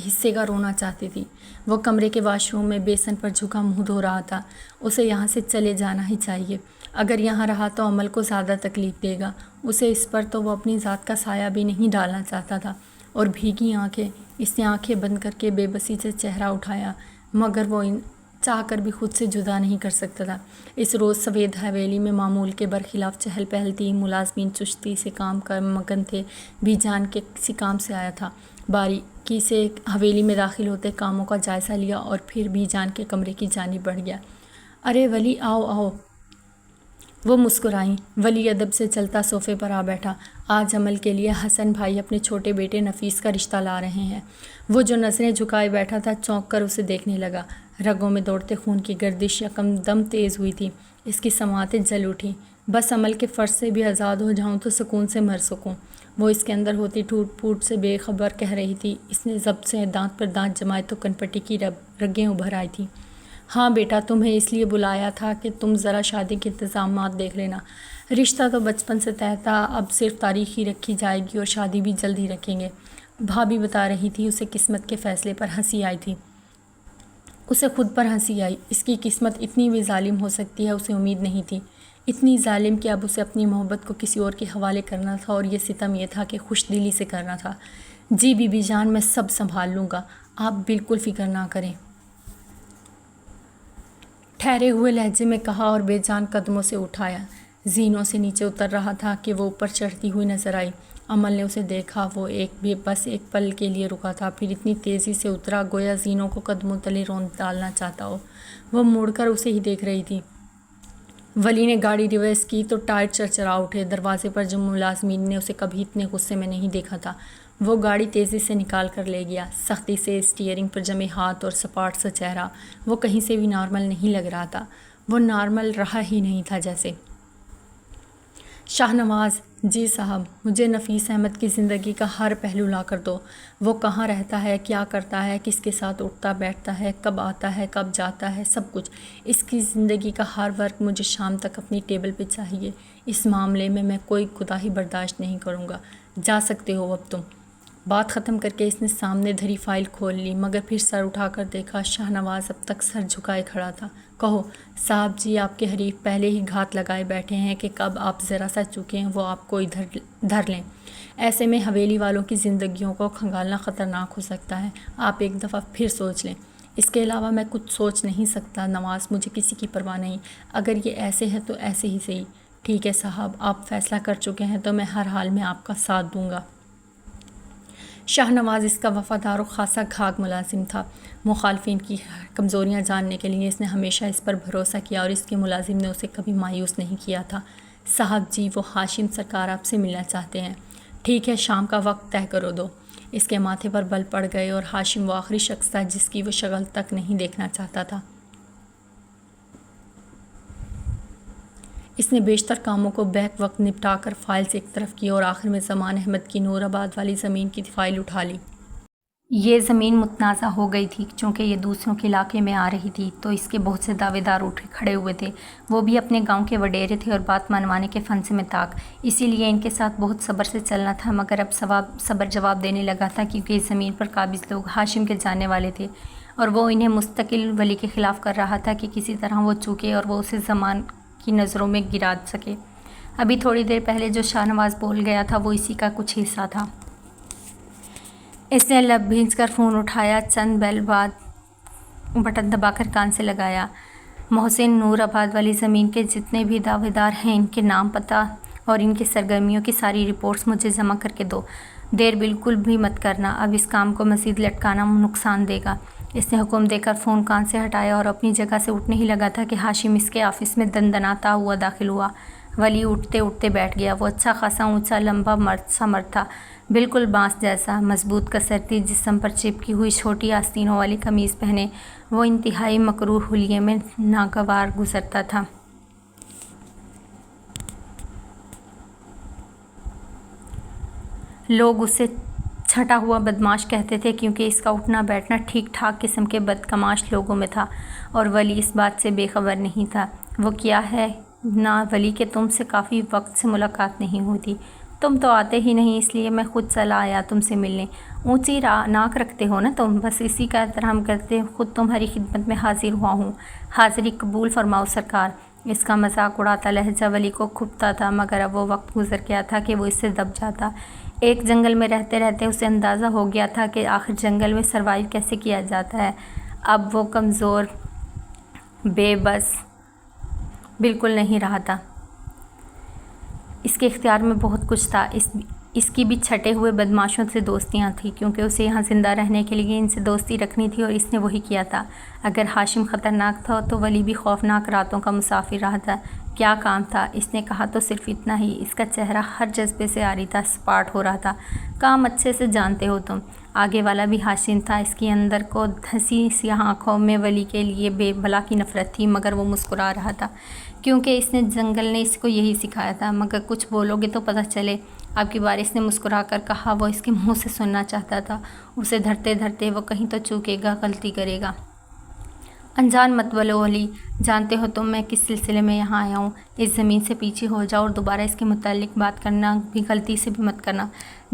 حصے کا رونا چاہتی تھی۔ وہ کمرے کے واش روم میں بیسن پر جھکا منہ دھو رہا تھا۔ اسے یہاں سے چلے جانا ہی چاہیے، اگر یہاں رہا تو امل کو زیادہ تکلیف دے گا، اسے اس پر تو وہ اپنی ذات کا سایہ بھی نہیں ڈالنا چاہتا تھا۔ اور بھیگی آنکھیں، اس نے آنکھیں بند کر کے بے بسی سے چہرہ اٹھایا، مگر وہ چاہ کر بھی خود سے جدا نہیں کر سکتا تھا۔ اس روز سفید حویلی میں معمول کے برخلاف چہل پہل تھی، ملازمین چستی سے کام کر مگن تھے۔ بھی جان کے کسی کام سے آیا تھا، باریکی سے حویلی میں داخل ہوتے کاموں کا جائزہ لیا اور پھر بھی جان کے کمرے کی جانب بڑھ گیا۔ ارے ولی، آؤ آؤ۔ وہ مسکرائیں۔ ولی ادب سے چلتا صوفے پر آ بیٹھا۔ آج امل کے لیے حسن بھائی اپنے چھوٹے بیٹے نفیس کا رشتہ لا رہے ہیں۔ وہ جو نظریں جھکائے بیٹھا تھا چونک کر اسے دیکھنے لگا۔ رگوں میں دوڑتے خون کی گردش یکم دم تیز ہوئی تھی، اس کی سماعتیں جل اٹھیں۔ بس امل کے فرش سے بھی آزاد ہو جاؤں تو سکون سے مر سکوں، وہ اس کے اندر ہوتی ٹوٹ پھوٹ سے بے خبر کہہ رہی تھی۔ اس نے ضبط سے دانت پر دانت جمائے تو کنپٹی کی رگیں ابھر آئی تھیں۔ ہاں بیٹا، تمہیں اس لیے بلایا تھا کہ تم ذرا شادی کے انتظامات دیکھ لینا۔ رشتہ تو بچپن سے طے تھا، اب صرف تاریخ ہی رکھی جائے گی اور شادی بھی جلد ہی رکھیں گے۔ بھابھی بتا رہی تھی۔ اسے قسمت کے فیصلے پر ہنسی آئی تھی، اسے خود پر ہنسی آئی۔ اس کی قسمت اتنی بھی ظالم ہو سکتی ہے، اسے امید نہیں تھی۔ اتنی ظالم کہ اب اسے اپنی محبت کو کسی اور کے حوالے کرنا تھا، اور یہ ستم یہ تھا کہ خوش دلی سے کرنا تھا۔ جی بی بی جان، میں سب سنبھال لوں گا، آپ بالکل فکر نہ کریں، ٹھہرے ہوئے لہجے میں کہا اور بے جان قدموں سے اٹھایا۔ زینوں سے نیچے اتر رہا تھا کہ وہ اوپر چڑھتی ہوئی نظر آئی۔ امل نے اسے دیکھا، وہ بس ایک پل کے لیے رکا تھا، پھر اتنی تیزی سے اترا گویا زینوں کو قدموں تلے رون ڈالنا چاہتا ہو۔ وہ مڑ کر اسے ہی دیکھ رہی تھی۔ ولی نے گاڑی ریورس کی تو ٹائر چرچرا اٹھے۔ دروازے پر جو ملازمین نے اسے کبھی اتنے غصے میں نہیں دیکھا تھا، وہ گاڑی تیزی سے نکال کر لے گیا۔ سختی سے اسٹیئرنگ پر جمے ہاتھ اور سپاٹ سا چہرہ، وہ کہیں سے بھی نارمل نہیں لگ رہا تھا، وہ نارمل رہا ہی نہیں تھا جیسے۔ شاہ نواز جی صاحب، مجھے نفیس احمد کی زندگی کا ہر پہلو لا کر دو۔ وہ کہاں رہتا ہے، کیا کرتا ہے، کس کے ساتھ اٹھتا بیٹھتا ہے، کب آتا ہے کب جاتا ہے، سب کچھ۔ اس کی زندگی کا ہر ورق مجھے شام تک اپنی ٹیبل پہ چاہیے۔ اس معاملے میں کوئی کوتاہی برداشت نہیں کروں گا۔ جا سکتے ہو اب تم۔ بات ختم کر کے اس نے سامنے دھری فائل کھول لی، مگر پھر سر اٹھا کر دیکھا۔ شاہ نواز اب تک سر جھکائے کھڑا تھا۔ کہو صاحب جی، آپ کے حریف پہلے ہی گھات لگائے بیٹھے ہیں کہ کب آپ ذرا سا چکیں وہ آپ کو ادھر دھر لیں۔ ایسے میں حویلی والوں کی زندگیوں کو کھنگالنا خطرناک ہو سکتا ہے، آپ ایک دفعہ پھر سوچ لیں۔ اس کے علاوہ میں کچھ سوچ نہیں سکتا نواز، مجھے کسی کی پرواہ نہیں، اگر یہ ایسے ہے تو ایسے ہی صحیح۔ ٹھیک ہے صاحب، آپ فیصلہ کر چکے ہیں تو میں ہر حال میں آپ کا ساتھ دوں گا۔ شاہ نواز اس کا وفادار و خاصا گھاگ ملازم تھا۔ مخالفین کی کمزوریاں جاننے کے لیے اس نے ہمیشہ اس پر بھروسہ کیا اور اس کے ملازم نے اسے کبھی مایوس نہیں کیا تھا۔ صاحب جی، وہ ہاشم سرکار آپ سے ملنا چاہتے ہیں۔ ٹھیک ہے، شام کا وقت طے کرو دو۔ اس کے ماتھے پر بل پڑ گئے اور ہاشم وہ آخری شخص تھا جس کی وہ شکل تک نہیں دیکھنا چاہتا تھا۔ اس نے بیشتر کاموں کو بیک وقت نپٹا کر فائلز ایک طرف کی اور آخر میں زمان احمد کی نور آباد والی زمین کی فائل اٹھا لی۔ یہ زمین متنازع ہو گئی تھی چونکہ یہ دوسروں کے علاقے میں آ رہی تھی، تو اس کے بہت سے دعوے دار اٹھ کھڑے ہوئے تھے۔ وہ بھی اپنے گاؤں کے وڈیرے تھے اور بات منوانے کے فن سے متاق، اسی لیے ان کے ساتھ بہت صبر سے چلنا تھا، مگر اب صبر جواب دینے لگا تھا، کیونکہ اس زمین پر قابض لوگ ہاشم کے جاننے والے تھے اور وہ انہیں مستقل ولی کے خلاف کر رہا تھا کہ کسی طرح وہ چوکے اور وہ اسے زمان کی نظروں میں گرا سکے۔ ابھی تھوڑی دیر پہلے جو شاہ نواز بول گیا تھا وہ اسی کا کچھ حصہ تھا۔ اس نے لب بھینچ کر فون اٹھایا، چند بیل بعد بٹن دبا کر کان سے لگایا۔ محسن، نور آباد والی زمین کے جتنے بھی دعوے دار ہیں ان کے نام، پتہ اور ان کی سرگرمیوں کی ساری رپورٹس مجھے جمع کر کے دو۔ دیر بالکل بھی مت کرنا، اب اس کام کو مزید لٹکانا نقصان دے گا۔ اس نے حکم دے کر فون کان سے ہٹایا اور اپنی جگہ سے اٹھنے ہی لگا تھا کہ ہاشم اس کے آفس میں دندناتا ہوا داخل ہوا۔ ولی اٹھتے اٹھتے بیٹھ گیا۔ وہ اچھا خاصا اونچا لمبا مرد تھا، بالکل بانس جیسا، مضبوط کسرتی جسم پر چپکی ہوئی چھوٹی آستینوں والی قمیض پہنے وہ انتہائی مکروہ حلیے میں ناگوار گزرتا تھا۔ لوگ اسے چھٹا ہوا بدماش کہتے تھے کیونکہ اس کا اٹھنا بیٹھنا ٹھیک ٹھاک قسم کے بدکماش لوگوں میں تھا، اور ولی اس بات سے بے خبر نہیں تھا۔ وہ کیا ہے نہ ولی کہ تم سے کافی وقت سے ملاقات نہیں ہوتی، تم تو آتے ہی نہیں، اس لیے میں خود چلا آیا تم سے ملنے۔ اونچی ناک رکھتے ہو نا تم، بس اسی کا احترام کرتے خود تمہاری خدمت میں حاضر ہوا ہوں۔ حاضری قبول فرماؤ سرکار۔ اس کا مذاق اڑاتا لہجہ ولی کو کھپتا تھا، مگر اب وہ وقت گزر گیا تھا کہ وہ اس سے دب جاتا۔ ایک جنگل میں رہتے رہتے اسے اندازہ ہو گیا تھا کہ آخر جنگل میں سروائیو کیسے کیا جاتا ہے۔ اب وہ کمزور، بے بس بالکل نہیں رہا تھا۔ اس کے اختیار میں بہت کچھ تھا۔ اس کی بھی چھٹے ہوئے بدماشوں سے دوستیاں تھیں، کیونکہ اسے یہاں زندہ رہنے کے لیے ان سے دوستی رکھنی تھی، اور اس نے وہی کیا تھا۔ اگر ہاشم خطرناک تھا تو ولی بھی خوفناک راتوں کا مسافر رہا تھا۔ کیا کام تھا؟ اس نے کہا تو صرف اتنا ہی۔ اس کا چہرہ ہر جذبے سے عاری تھا، سپاٹ ہو رہا تھا۔ کام اچھے سے جانتے ہو تم۔ آگے والا بھی ہاشم تھا۔ اس کی اندر کو دھسی سیاہ آنکھوں میں ولی کے لیے بے بلا کی نفرت تھی، مگر وہ مسکرا رہا تھا، کیونکہ اس نے جنگل نے اس کو یہی سکھایا تھا۔ مگر کچھ بولو گے تو پتہ چلے۔ اب کی بار اس نے مسکرا کر کہا۔ وہ اس کے منہ سے سننا چاہتا تھا۔ اسے دھرتے دھرتے وہ کہیں تو چوکے گا، غلطی کرے گا۔ انجان مت بولو ولی، جانتے ہو تم میں کس سلسلے میں یہاں آیا ہوں۔ اس زمین سے پیچھے ہو جاؤ اور دوبارہ اس کے متعلق بات کرنا بھی غلطی سے بھی مت کرنا۔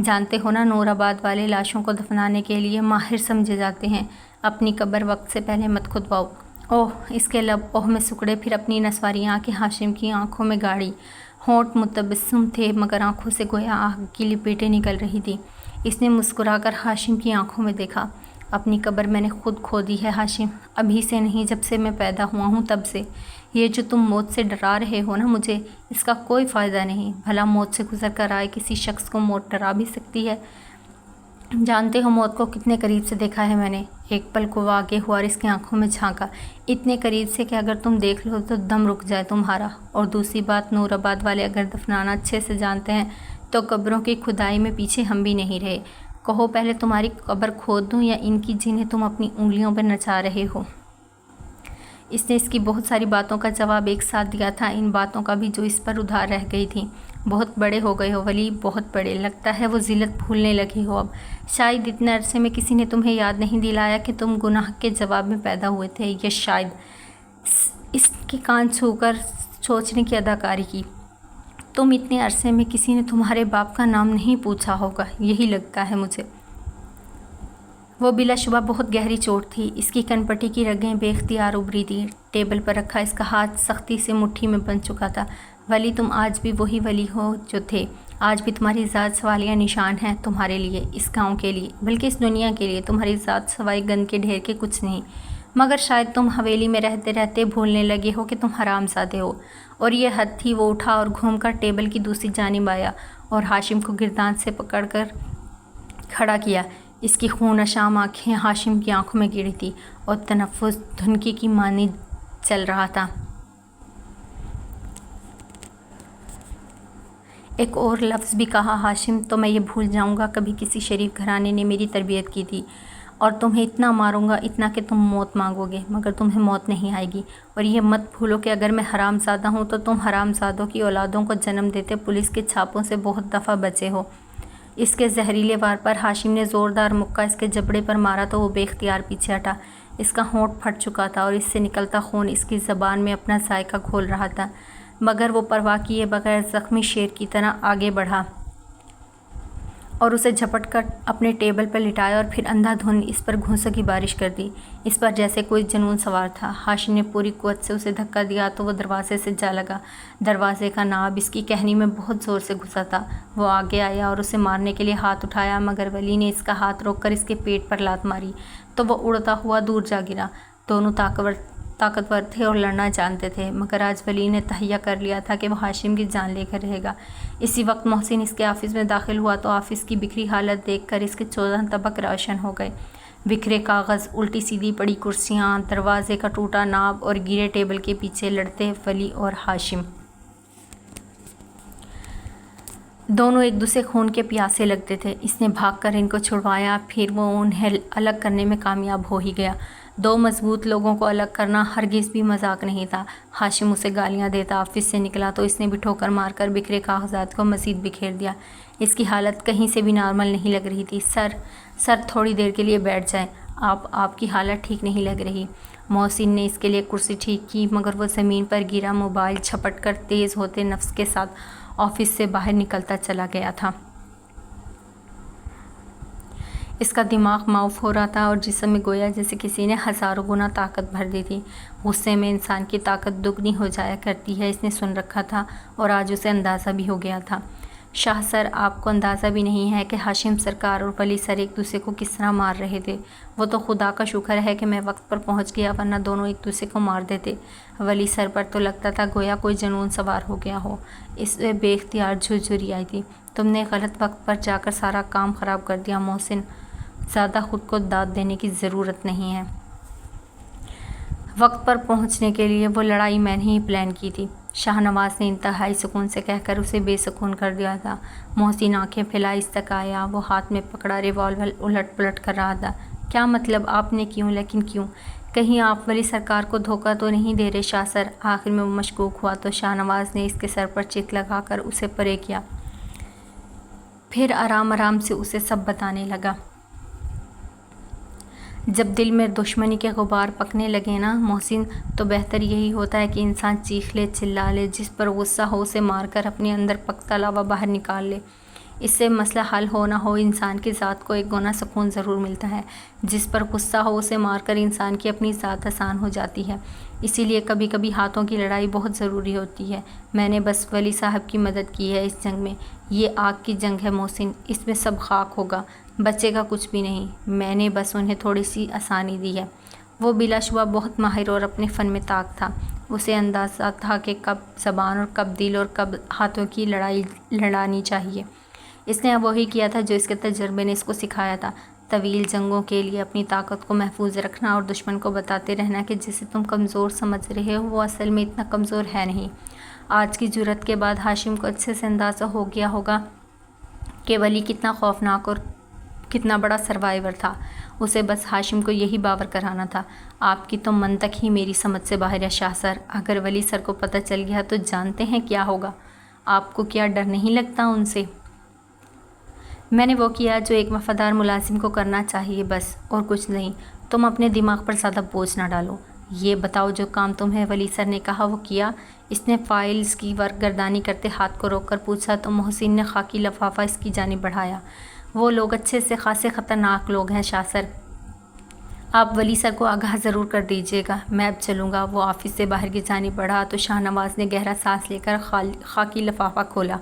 جانتے ہو نا، نور آباد والے لاشوں کو دفنانے کے لیے ماہر سمجھے جاتے ہیں۔ اپنی قبر وقت سے پہلے مت کھدواؤ۔ اوہ! اس کے لب اوہ میں سکڑے، پھر اپنی نسواری آنکھیں ہاشم کی آنکھوں میں گاڑی۔ ہونٹ متبسم تھے، مگر آنکھوں سے گویا آگ کی لپیٹیں نکل رہی تھی۔ اس نے مسکرا کر ہاشم کی آنکھوں میں دیکھا۔ اپنی قبر میں نے خود کھودی ہے ہاشم، ابھی سے نہیں، جب سے میں پیدا ہوا ہوں تب سے۔ یہ جو تم موت سے ڈرا رہے ہو نا مجھے، اس کا کوئی فائدہ نہیں۔ بھلا موت سے گزر کر آئے کسی شخص کو موت ڈرا بھی سکتی ہے؟ جانتے ہو موت کو کتنے قریب سے دیکھا ہے میں نے؟ ایک پل کو آگے ہوا اور اس کی آنکھوں میں جھانکا۔ اتنے قریب سے کہ اگر تم دیکھ لو تو دم رک جائے تمہارا۔ اور دوسری بات، نور آباد والے اگر دفنانا اچھے سے جانتے ہیں تو قبروں کی کھدائی میں پیچھے ہم بھی نہیں رہے۔ کہو پہلے تمہاری قبر کھود دوں یا ان کی جنہیں تم اپنی انگلیوں پر نچا رہے ہو؟ اس نے اس کی بہت ساری باتوں کا جواب ایک ساتھ دیا تھا، ان باتوں کا بھی جو اس پر ادھار رہ گئی تھیں۔ بہت بڑے ہو گئے ہو ولی، بہت بڑے۔ لگتا ہے وہ ذلت بھولنے لگے ہو اب۔ شاید اتنے عرصے میں کسی نے تمہیں یاد نہیں دلایا کہ تم گناہ کے جواب میں پیدا ہوئے تھے، یا شاید اس کے کان چھو کر سوچنے کی اداکاری کی۔ تم اتنے عرصے میں کسی نے تمہارے باپ کا نام نہیں پوچھا ہوگا، یہی لگتا ہے مجھے۔ وہ بلا شبہ بہت گہری چوٹ تھی۔ اس کی کن پٹی کی رگیں بے اختیار ابھری تھیں۔ ٹیبل پر رکھا اس کا ہاتھ سختی سے مٹھی میں بندھ چکا تھا۔ ولی، تم آج بھی وہی ولی ہو جو تھے۔ آج بھی تمہاری ذات سوالیہ نشان ہے، تمہارے لیے، اس گاؤں کے لیے، بلکہ اس دنیا کے لیے۔ تمہاری ذات سوائے گند کے ڈھیر کے کچھ نہیں۔ مگر شاید تم حویلی میں رہتے رہتے بھولنے لگے ہو کہ تم حرام زادے ہو۔ اور یہ حد تھی۔ وہ اٹھا اور گھوم کر ٹیبل کی دوسری جانب آیا اور ہاشم کو گردان سے پکڑ کر کھڑا کیا۔ اس کی خون اشام آنکھیں ہاشم کی آنکھوں میں گری تھی اور تنفس دھنکی کی مانند چل رہا تھا۔ ایک اور لفظ بھی کہا ہاشم تو میں یہ بھول جاؤں گا کبھی کسی شریف گھرانے نے میری تربیت کی تھی، اور تمہیں اتنا ماروں گا، اتنا کہ تم موت مانگو گے، مگر تمہیں موت نہیں آئے گی۔ اور یہ مت بھولو کہ اگر میں حرام زادہ ہوں تو تم حرام زادوں کی اولادوں کو جنم دیتے پولیس کے چھاپوں سے بہت دفعہ بچے ہو۔ اس کے زہریلے وار پر ہاشم نے زوردار مکہ اس کے جبڑے پر مارا تو وہ بے اختیار پیچھے ہٹا۔ اس کا ہونٹ پھٹ چکا تھا اور اس سے نکلتا خون اس کی زبان میں اپنا ذائقہ گھول رہا تھا، مگر وہ پرواہ کیے بغیر زخمی شیر کی طرح آگے بڑھا اور اسے جھپٹ کر اپنے ٹیبل پر لٹایا اور پھر اندھا دھند اس پر گھونسوں کی بارش کر دی۔ اس پر جیسے کوئی جنون سوار تھا۔ ہاشم نے پوری قوت سے اسے دھکا دیا تو وہ دروازے سے جا لگا۔ دروازے کا ناب اس کی کہنی میں بہت زور سے گھسا تھا۔ وہ آگے آیا اور اسے مارنے کے لیے ہاتھ اٹھایا، مگر ولی نے اس کا ہاتھ روک کر اس کے پیٹ پر لات ماری تو وہ اڑتا ہوا دور جا گرا۔ دونوں طاقتور تھے اور لڑنا جانتے تھے، مگر آج ولی نے تہیہ کر لیا تھا کہ وہ ہاشم کی جان لے کر رہے گا۔ اسی وقت محسن اس کے آفس میں داخل ہوا تو آفس کی بکھری حالت دیکھ کر اس کے 14 طبق روشن ہو گئے۔ بکھرے کاغذ، الٹی سیدھی پڑی کرسیاں، دروازے کا ٹوٹا ناب اور گرے ٹیبل کے پیچھے لڑتے ولی اور ہاشم۔ دونوں ایک دوسرے خون کے پیاسے لگتے تھے۔ اس نے بھاگ کر ان کو چھڑوایا، پھر وہ انہیں الگ کرنے میں کامیاب ہو ہی گیا۔ دو مضبوط لوگوں کو الگ کرنا ہرگز بھی مذاق نہیں تھا۔ ہاشم اسے گالیاں دیتا آفس سے نکلا تو اس نے بھی ٹھوکر مار کر بکھرے کاغذات کو مزید بکھیر دیا۔ اس کی حالت کہیں سے بھی نارمل نہیں لگ رہی تھی۔ سر تھوڑی دیر کے لیے بیٹھ جائیں، آپ کی حالت ٹھیک نہیں لگ رہی۔ محسن نے اس کے لیے کرسی ٹھیک کی مگر وہ زمین پر گرا موبائل جھپٹ کر تیز ہوتے نفس کے ساتھ آفس سے باہر نکلتا چلا گیا تھا۔ اس کا دماغ معاف ہو رہا تھا اور جسم میں گویا جیسے کسی نے ہزاروں گنا طاقت بھر دی تھی۔ غصے میں انسان کی طاقت دگنی ہو جایا کرتی ہے، اس نے سن رکھا تھا اور آج اسے اندازہ بھی ہو گیا تھا۔ شاہ سر، آپ کو اندازہ بھی نہیں ہے کہ ہاشم سرکار اور ولی سر ایک دوسرے کو کس طرح مار رہے تھے۔ وہ تو خدا کا شکر ہے کہ میں وقت پر پہنچ گیا ورنہ دونوں ایک دوسرے کو مار دیتے۔ ولی سر پر تو لگتا تھا گویا کوئی جنون سوار ہو گیا ہو، اس سے بے اختیار جھرجھری آئی تھی۔ تم نے غلط وقت پر جا کر سارا کام خراب کر دیا محسن، زیادہ خود کو داد دینے کی ضرورت نہیں ہے۔ وقت پر پہنچنے کے لیے وہ لڑائی میں نے ہی پلان کی تھی، شاہ نواز نے انتہائی سکون سے کہہ کر اسے بے سکون کر دیا تھا۔ محسن آنکھیں پھیلائے اس تک آیا، وہ ہاتھ میں پکڑا ریوالور الٹ پلٹ کر رہا تھا۔ کیا مطلب؟ آپ نے کیوں؟ لیکن کیوں؟ کہیں آپ ولی سرکار کو دھوکہ تو نہیں دے رہے شاہ سر؟ آخر میں وہ مشکوک ہوا تو شاہ نواز نے اس کے سر پر چت لگا کر اسے پرے کیا، پھر آرام آرام سے اسے سب بتانے لگا۔ جب دل میں دشمنی کے غبار پکنے لگے نا محسن، تو بہتر یہی ہوتا ہے کہ انسان چیخ لے، چلا لے، جس پر غصہ ہو اسے مار کر اپنے اندر پکتا لاوا باہر نکال لے۔ اس سے مسئلہ حل ہو نہ ہو انسان کی ذات کو ایک گنا سکون ضرور ملتا ہے۔ جس پر غصہ ہو اسے مار کر انسان کی اپنی ذات آسان ہو جاتی ہے۔ اسی لیے کبھی کبھی ہاتھوں کی لڑائی بہت ضروری ہوتی ہے۔ میں نے بس ولی صاحب کی مدد کی ہے اس جنگ میں۔ یہ آگ کی جنگ ہے محسن، اس میں سب خاک ہوگا، بچے گا کچھ بھی نہیں۔ میں نے بس انہیں تھوڑی سی آسانی دی ہے۔ وہ بلا شبہ بہت ماہر اور اپنے فن میں طاق تھا۔ اسے اندازہ تھا کہ کب زبان اور کب دل اور کب ہاتھوں کی لڑائی لڑانی چاہیے۔ اس نے اب وہی کیا تھا جو اس کے تجربے نے اس کو سکھایا تھا، طویل جنگوں کے لیے اپنی طاقت کو محفوظ رکھنا اور دشمن کو بتاتے رہنا کہ جسے تم کمزور سمجھ رہے ہو وہ اصل میں اتنا کمزور ہے نہیں۔ آج کی جرأت کے بعد ہاشم کو اچھے سے اندازہ ہو گیا ہوگا کہ ولی کتنا خوفناک اور کتنا بڑا سروائیور تھا۔ اسے بس ہاشم کو یہی باور کرانا تھا۔ آپ کی تو منطق ہی میری سمجھ سے باہر ہے شاہ سر۔ اگر ولی سر کو پتہ چل گیا تو جانتے ہیں کیا ہوگا؟ آپ کو کیا ڈر نہیں لگتا ان سے؟ میں نے وہ کیا جو ایک وفادار ملازم کو کرنا چاہیے بس، اور کچھ نہیں۔ تم اپنے دماغ پر زیادہ بوجھ نہ ڈالو۔ یہ بتاؤ جو کام تمہیں ولی سر نے کہا وہ کیا؟ اس نے فائلز کی ورق گردانی کرتے ہاتھ کو روک کر پوچھا تو محسن نے خاکی لفافہ اس کی جانب بڑھایا۔ وہ لوگ اچھے سے خاصے خطرناک لوگ ہیں شاہ سر، آپ ولی سر کو آگاہ ضرور کر دیجیے گا۔ میں اب چلوں گا۔ وہ آفس سے باہر کی جانب بڑھا تو شاہ نواز نے گہرا سانس لے کر خاکی لفافہ کھولا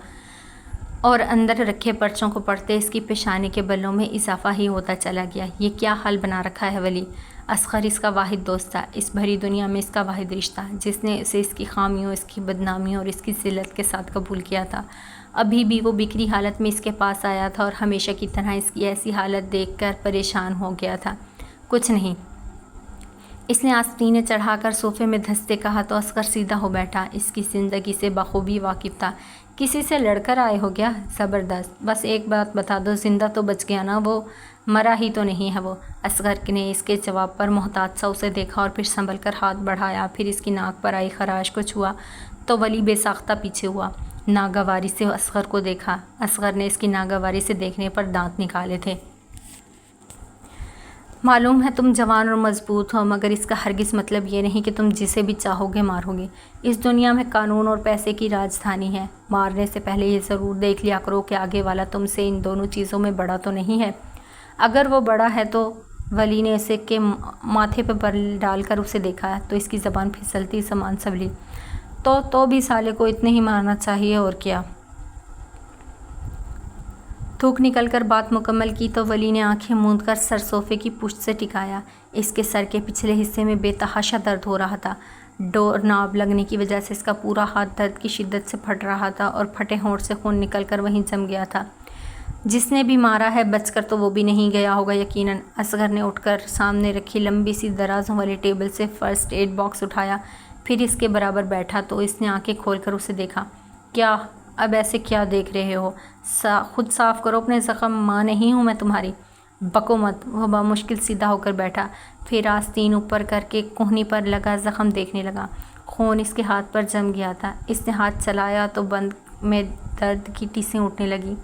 اور اندر رکھے پرچوں کو پڑھتے اس کی پیشانی کے بلوں میں اضافہ ہی ہوتا چلا گیا۔ یہ کیا حال بنا رکھا ہے ولی؟ اصغر اس کا واحد دوست تھا، اس بھری دنیا میں اس کا واحد رشتہ، جس نے اسے اس کی خامیوں، اس کی بدنامیوں اور اس کی ذلت کے ساتھ قبول کیا تھا۔ ابھی بھی وہ بکھری حالت میں اس کے پاس آیا تھا اور ہمیشہ کی طرح اس کی ایسی حالت دیکھ کر پریشان ہو گیا تھا۔ کچھ نہیں، اس نے آستینیں چڑھا کر صوفے میں دھنستے کہا تو اصغر سیدھا ہو بیٹھا۔ اس کی زندگی سے بخوبی واقف تھا۔ کسی سے لڑ کر آئے ہو کیا؟ زبردست، بس ایک بات بتا دو، زندہ تو بچ گیا نا؟ وہ مرا ہی تو نہیں ہے وہ؟ اصغر نے اس کے جواب پر محتاط سا اسے دیکھا اور پھر سنبھل کر ہاتھ بڑھایا، پھر اس کی ناک پر آئی خراش کو چھوا تو ولی بے ساختہ پیچھے ہوا۔ ناگواری سے اصغر کو دیکھا۔ اصغر نے اس کی ناگواری سے دیکھنے پر دانت نکالے تھے۔ معلوم ہے تم جوان اور مضبوط ہو، مگر اس کا ہرگز مطلب یہ نہیں کہ تم جسے بھی چاہو گے مارو گے۔ اس دنیا میں قانون اور پیسے کی راجدھانی ہے۔ مارنے سے پہلے یہ ضرور دیکھ لیا کرو کہ آگے والا تم سے ان دونوں چیزوں میں بڑا تو نہیں ہے۔ اگر وہ بڑا ہے تو ولی نے اسے کے ماتھے پہ بر ڈال کر اسے دیکھا تو اس کی زبان پھسلتی سامان سنبھلی۔ تو بھی سالے کو اتنے ہی مارنا چاہیے، اور کیا؟ تھوک نکل کر بات مکمل کی تو ولی نے آنکھیں موند کر سر صوفے کی پشت سے ٹکایا۔ اس کے سر کے پچھلے حصے میں بے تحاشا درد ہو رہا تھا۔ ڈور ناب لگنے کی وجہ سے اس کا پورا ہاتھ درد کی شدت سے پھٹ رہا تھا اور پھٹے ہونٹ سے خون نکل کر وہیں جم گیا تھا۔ جس نے بھی مارا ہے بچ کر تو وہ بھی نہیں گیا ہوگا یقیناً۔ اصغر نے اٹھ کر سامنے رکھی لمبی سی درازوں والی ٹیبل سے فرسٹ ایڈ باکس اٹھایا، پھر اس کے برابر بیٹھا تو اس نے آنکھیں کھول کر اسے دیکھا۔ کیا اب ایسے کیا دیکھ رہے ہو؟ خود صاف کرو اپنے زخم۔ ماں نہیں ہوں میں تمہاری؟ بکو مت۔ وہ بمشکل سیدھا ہو کر بیٹھا، پھر آستین اوپر کر کے کوہنی پر لگا زخم دیکھنے لگا۔ خون اس کے ہاتھ پر جم گیا تھا۔ اس نے ہاتھ چلایا تو بند میں درد کی ٹیسیں اٹھنے لگی۔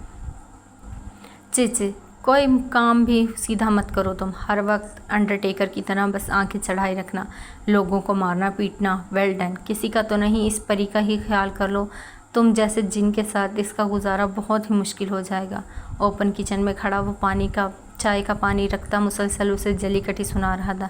چی کوئی کام بھی سیدھا مت کرو تم، ہر وقت انڈرٹیکر کی طرح بس آنکھیں چڑھائے رکھنا، لوگوں کو مارنا پیٹنا، ویل ڈن، کسی کا تو نہیں، اس پری کا ہی خیال کر لو، تم جیسے جن کے ساتھ اس کا گزارا بہت ہی مشکل ہو جائے گا۔ اوپن کچن میں کھڑا وہ چائے کا پانی رکھتا مسلسل اسے جلی کٹی سنا رہا تھا،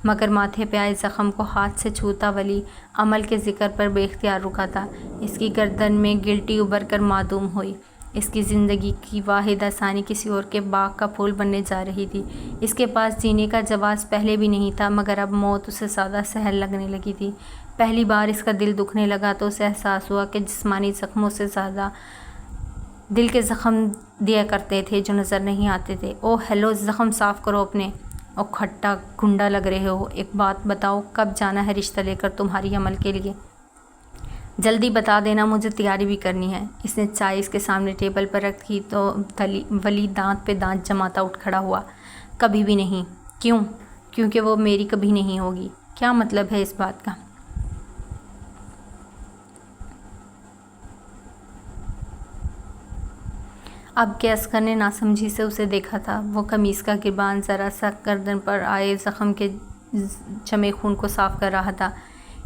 مگر ماتھے پہ آئے زخم کو ہاتھ سے چھوتا ولی عمل کے ذکر پر بے اختیار رکا تھا۔ اس کی گردن میں گلٹی ابھر کر معدوم ہوئی، اس کی زندگی کی واحد آسانی کسی اور کے باغ کا پھول بننے جا رہی تھی۔ اس کے پاس جینے کا جواز پہلے بھی نہیں تھا، مگر اب موت اسے زیادہ سہل لگنے لگی تھی۔ پہلی بار اس کا دل دکھنے لگا تو اسے احساس ہوا کہ جسمانی زخموں سے زیادہ دل کے زخم دیا کرتے تھے جو نظر نہیں آتے تھے۔ او ہیلو، زخم صاف کرو اپنے، او کھٹا گنڈا لگ رہے ہو، ایک بات بتاؤ، کب جانا ہے رشتہ لے کر تمہاری عمل کے لیے؟ جلدی بتا دینا، مجھے تیاری بھی کرنی ہے۔ اس نے چائے اس کے سامنے ٹیبل پر رکھی تو ولی دانت پہ دانت جماتا اٹھ کھڑا ہوا۔ کبھی بھی نہیں۔ کیوں؟ کیونکہ وہ میری کبھی نہیں ہوگی۔ کیا مطلب ہے اس بات کا؟ اب کہ اصغر نے ناسمجھی سے اسے دیکھا تھا، وہ قمیص کا گربان ذرا سا گردن پر آئے زخم کے جمے خون کو صاف کر رہا تھا۔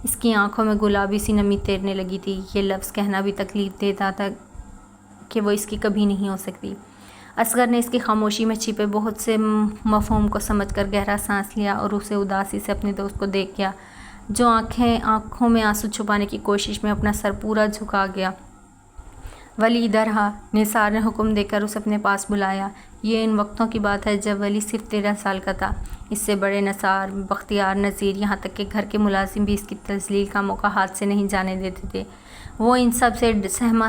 اس کی آنکھوں میں گلابی سی نمی تیرنے لگی تھی۔ یہ لفظ کہنا بھی تکلیف دیتا تھا کہ وہ اس کی کبھی نہیں ہو سکتی۔ اصغر نے اس کی خاموشی میں چھپے بہت سے مفہوم کو سمجھ کر گہرا سانس لیا اور اسے اداسی سے اپنے دوست کو دیکھ گیا جو آنکھوں میں آنسو چھپانے کی کوشش میں اپنا سر پورا جھکا گیا۔ ولی ادھر آ، نثار نے حکم دے کر اسے اپنے پاس بلایا۔ یہ ان وقتوں کی بات ہے جب ولی صرف 13 سال کا تھا۔ اس سے بڑے نثار، بختیار، نذیر، یہاں تک کہ گھر کے ملازم بھی اس کی تذلیل کا موقع ہاتھ سے نہیں جانے دیتے تھے۔ وہ ان سب سے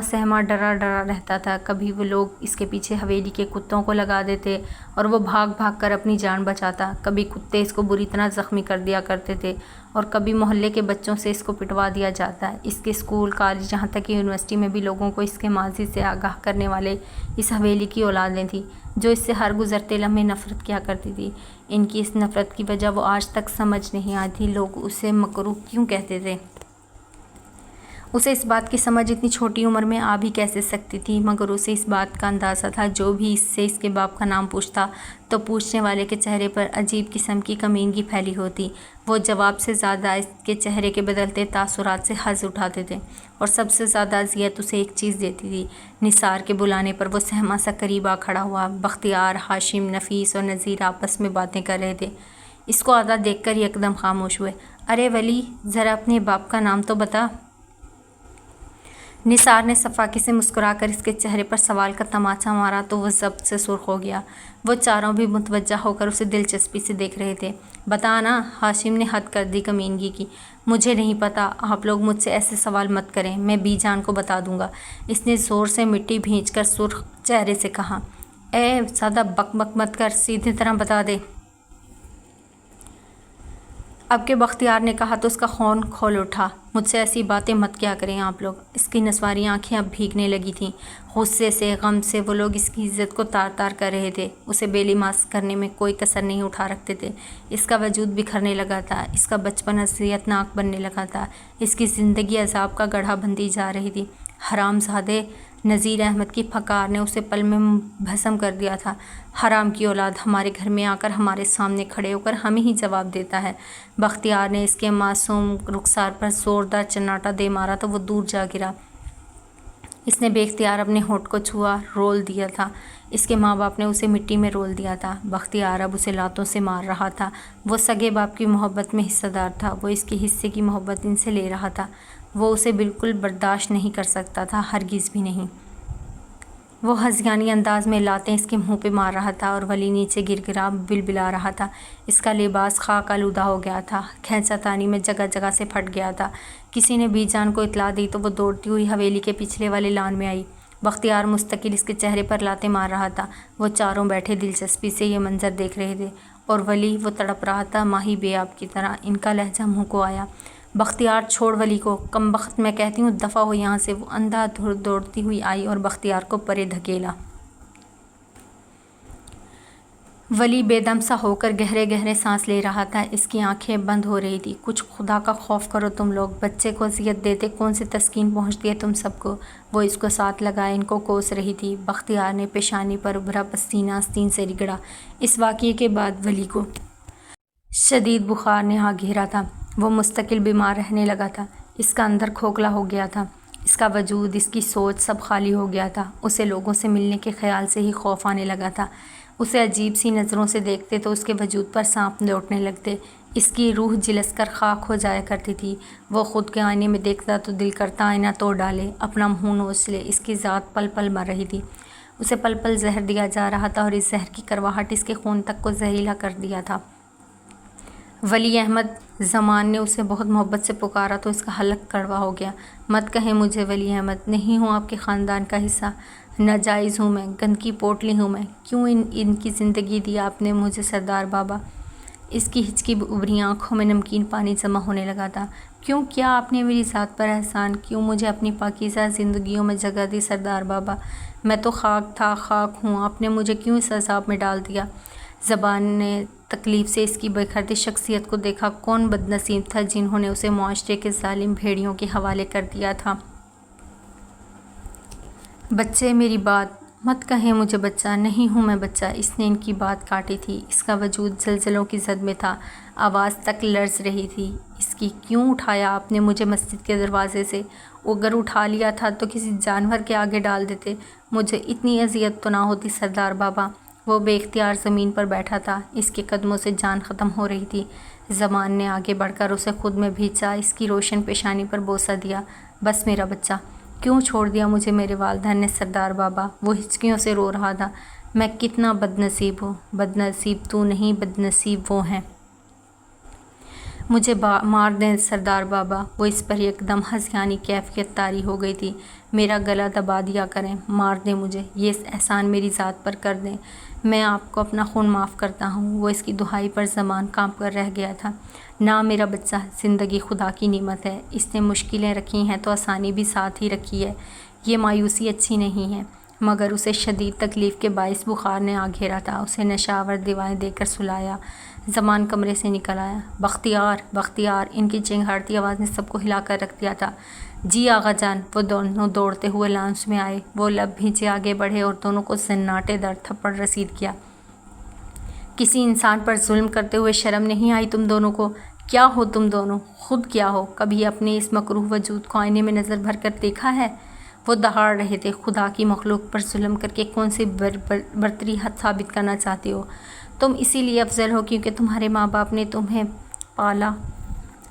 سہما ڈرا رہتا تھا۔ کبھی وہ لوگ اس کے پیچھے حویلی کے کتوں کو لگا دیتے اور وہ بھاگ کر اپنی جان بچاتا، کبھی کتے اس کو بری طرح زخمی کر دیا کرتے تھے اور کبھی محلے کے بچوں سے اس کو پٹوا دیا جاتا۔ اس کے اسکول، کالج، یہاں تک کہ یونیورسٹی میں بھی لوگوں کو اس کے ماضی سے آگاہ کرنے والے اس حویلی کی اولادیں تھیں جو اس سے ہر گزرتے لمحے نفرت کیا کرتی تھی۔ ان کی اس نفرت کی وجہ وہ آج تک سمجھ نہیں آئی تھی۔ لوگ اسے مکروہ کیوں کہتے تھے؟ اسے اس بات کی سمجھ اتنی چھوٹی عمر میں آ بھی کیسے سکتی تھی، مگر اسے اس بات کا اندازہ تھا جو بھی اس سے اس کے باپ کا نام پوچھتا تو پوچھنے والے کے چہرے پر عجیب قسم کی کمینگی پھیلی ہوتی۔ وہ جواب سے زیادہ اس کے چہرے کے بدلتے تاثرات سے حظ اٹھاتے تھے اور سب سے زیادہ اذیت اسے ایک چیز دیتی تھی۔ نثار کے بلانے پر وہ سہما سا قریب آ کھڑا ہوا۔ بختیار، ہاشم، نفیس اور نذیر آپس میں باتیں کر رہے تھے۔ اس کو آتا دیکھ کر ایک دم خاموش ہوئے۔ ارے ولی، ذرا اپنے باپ کا نام تو بتا۔ نثار نے صفاقی سے مسکرا کر اس کے چہرے پر سوال کا تماچا مارا تو وہ ضبط سے سرخ ہو گیا۔ وہ چاروں بھی متوجہ ہو کر اسے دلچسپی سے دیکھ رہے تھے۔ بتا نا، ہاشم نے حد کر دی کمینگی کی۔ مجھے نہیں پتا، آپ لوگ مجھ سے ایسے سوال مت کریں، میں بی جان کو بتا دوں گا، اس نے زور سے مٹی بھینچ کر سرخ چہرے سے کہا۔ اے زیادہ بک بک مت کر، سیدھی طرح بتا دے۔ اب کہ بختیار نے کہا تو اس کا خون کھول اٹھا۔ مجھ سے ایسی باتیں مت کیا کریں آپ لوگ۔ اس کی نسواری آنکھیں اب بھیگنے لگی تھیں۔ غصے سے، غم سے وہ لوگ اس کی عزت کو تار کر رہے تھے، اسے بے لباس کرنے میں کوئی کسر نہیں اٹھا رکھتے تھے۔ اس کا وجود بکھرنے لگا تھا، اس کا بچپن اذیت ناک بننے لگا تھا، اس کی زندگی عذاب کا گڑھا بنتی جا رہی تھی۔ حرام زادے، نذیر احمد کی پھکار نے اسے پل میں بھسم کر دیا تھا۔ حرام کی اولاد، ہمارے گھر میں آ کر ہمارے سامنے کھڑے ہو کر ہمیں ہی جواب دیتا ہے۔ بختیار نے اس کے معصوم رخسار پر زوردار چناٹا دے مارا تو وہ دور جا گرا۔ اس نے بے اختیار اپنے ہونٹ کو چھوا، رول دیا تھا۔ اس کے ماں باپ نے اسے مٹی میں رول دیا تھا۔ بختیار اب اسے لاتوں سے مار رہا تھا۔ وہ سگے باپ کی محبت میں حصہ دار تھا، وہ اس کے حصے کی محبت ان سے لے رہا تھا۔ وہ اسے بالکل برداشت نہیں کر سکتا تھا، ہرگز بھی نہیں۔ وہ ہذیانی انداز میں لاتیں اس کے منہ پہ مار رہا تھا اور ولی نیچے گر گرا بلبلا رہا تھا۔ اس کا لباس خاک آلودہ ہو گیا تھا، کھینچا تانی میں جگہ جگہ سے پھٹ گیا تھا۔ کسی نے بی جان کو اطلاع دی تو وہ دوڑتی ہوئی حویلی کے پچھلے والے لان میں آئی۔ بختیار مستقل اس کے چہرے پر لاتیں مار رہا تھا۔ وہ چاروں بیٹھے دلچسپی سے یہ منظر دیکھ رہے تھے اور ولی وہ تڑپ رہا تھا ماہی بے آب کی طرح۔ ان کا لہجہ منہ کو آیا۔ بختیار، چھوڑ ولی کو، کم بخت، میں کہتی ہوں دفع ہو یہاں سے۔ وہ اندھا دھڑ دوڑتی ہوئی آئی اور بختیار کو پرے دھکیلا۔ ولی بے دم سا ہو کر گہرے گہرے سانس لے رہا تھا۔ اس کی آنکھیں بند ہو رہی تھی۔ کچھ خدا کا خوف کرو تم لوگ، بچے کو اذیت دیتے کون سی تسکین پہنچتی ہے تم سب کو۔ وہ اس کو ساتھ لگائے ان کو کوس رہی تھی۔ بختیار نے پیشانی پر ابھرا پسینہ آستین سے رگڑا۔ اس واقعے کے بعد ولی کو شدید بخار نے آ گھیرا تھا۔ وہ مستقل بیمار رہنے لگا تھا۔ اس کا اندر کھوکھلا ہو گیا تھا۔ اس کا وجود، اس کی سوچ سب خالی ہو گیا تھا۔ اسے لوگوں سے ملنے کے خیال سے ہی خوف آنے لگا تھا۔ اسے عجیب سی نظروں سے دیکھتے تو اس کے وجود پر سانپ لوٹنے لگتے۔ اس کی روح جلس کر خاک ہو جایا کرتی تھی۔ وہ خود کے آئینے میں دیکھتا تو دل کرتا آئینہ توڑ ڈالے، اپنا منہ نوچ لے۔ اس کی ذات پل پل مر رہی تھی۔ اسے پل پل زہر دیا جا رہا تھا اور اس زہر کی کرواہٹ اس کے خون تک کو زہریلا کر دیا تھا۔ ولی احمد زمان نے اسے بہت محبت سے پکارا تو اس کا حلق کڑوا ہو گیا۔ مت کہیں مجھے ولی احمد، نہیں ہوں آپ کے خاندان کا حصہ، ناجائز ہوں میں، گندگی پوٹلی ہوں میں۔ کیوں ان کی زندگی دی آپ نے مجھے سردار بابا؟ اس کی ہچکی ابھری آنکھوں میں نمکین پانی جمع ہونے لگا تھا۔ کیوں کیا آپ نے میری ذات پر احسان؟ کیوں مجھے اپنی پاکیزہ زندگیوں میں جگہ دی سردار بابا؟ میں تو خاک تھا، خاک ہوں، آپ نے مجھے کیوں اس عذاب میں ڈال دیا؟ زبان نے تکلیف سے اس کی بکھرتی شخصیت کو دیکھا۔ کون بد نصیب تھا جنہوں نے اسے معاشرے کے ظالم بھیڑیوں کے حوالے کر دیا تھا۔ بچے میری بات مت کہیں مجھے بچہ، نہیں ہوں میں بچہ۔ اس نے ان کی بات کاٹی تھی۔ اس کا وجود زلزلوں کی زد میں تھا، آواز تک لرز رہی تھی اس کی۔ کیوں اٹھایا آپ نے مجھے مسجد کے دروازے سے؟ اگر اٹھا لیا تھا تو کسی جانور کے آگے ڈال دیتے، مجھے اتنی اذیت تو نہ ہوتی سردار بابا۔ وہ بے اختیار زمین پر بیٹھا تھا۔ اس کے قدموں سے جان ختم ہو رہی تھی۔ زمان نے آگے بڑھ کر اسے خود میں بھینچا، اس کی روشن پیشانی پر بوسہ دیا۔ بس میرا بچہ، کیوں چھوڑ دیا مجھے میرے والدین نے سردار بابا؟ وہ ہچکیوں سے رو رہا تھا۔ میں کتنا بد نصیب ہوں۔ بد نصیب تو نہیں، بد نصیب وہ ہیں۔ مجھے مار دیں سردار بابا۔ وہ اس پر یک دم ہذیانی کیفیت طاری ہو گئی تھی۔ میرا گلا دبا دیا کریں، مار دیں مجھے، یہ احسان میری ذات پر کر دیں، میں آپ کو اپنا خون معاف کرتا ہوں۔ وہ اس کی دہائی پر زمان کانپ کر رہ گیا تھا۔ نہ میرا بچہ، زندگی خدا کی نعمت ہے، اس نے مشکلیں رکھی ہیں تو آسانی بھی ساتھ ہی رکھی ہے۔ یہ مایوسی اچھی نہیں ہے۔ مگر اسے شدید تکلیف کے باعث بخار نے آ گھیرا تھا۔ اسے نشہ آور دوائیں دے کر سلایا۔ زمان کمرے سے نکل آیا۔ بختیار، بختیار، ان کی چنگھاڑتی آواز نے سب کو ہلا کر رکھ دیا تھا۔ جی آغا جان۔ وہ دونوں دوڑتے ہوئے لانچ میں آئے۔ وہ لب بھینچے آگے بڑھے اور دونوں کو زناٹے دار تھپڑ رسید کیا۔ کسی انسان پر ظلم کرتے ہوئے شرم نہیں آئی تم دونوں کو؟ کیا ہو تم دونوں؟ خود کیا ہو؟ کبھی اپنے اس مکروہ وجود کو آئینے میں نظر بھر کر دیکھا ہے؟ وہ دہاڑ رہے تھے۔ خدا کی مخلوق پر ظلم کر کے کون سی برتری حد ثابت کرنا چاہتے ہو؟ تم اسی لیے افضل ہو کیونکہ تمہارے ماں باپ نے تمہیں پالا،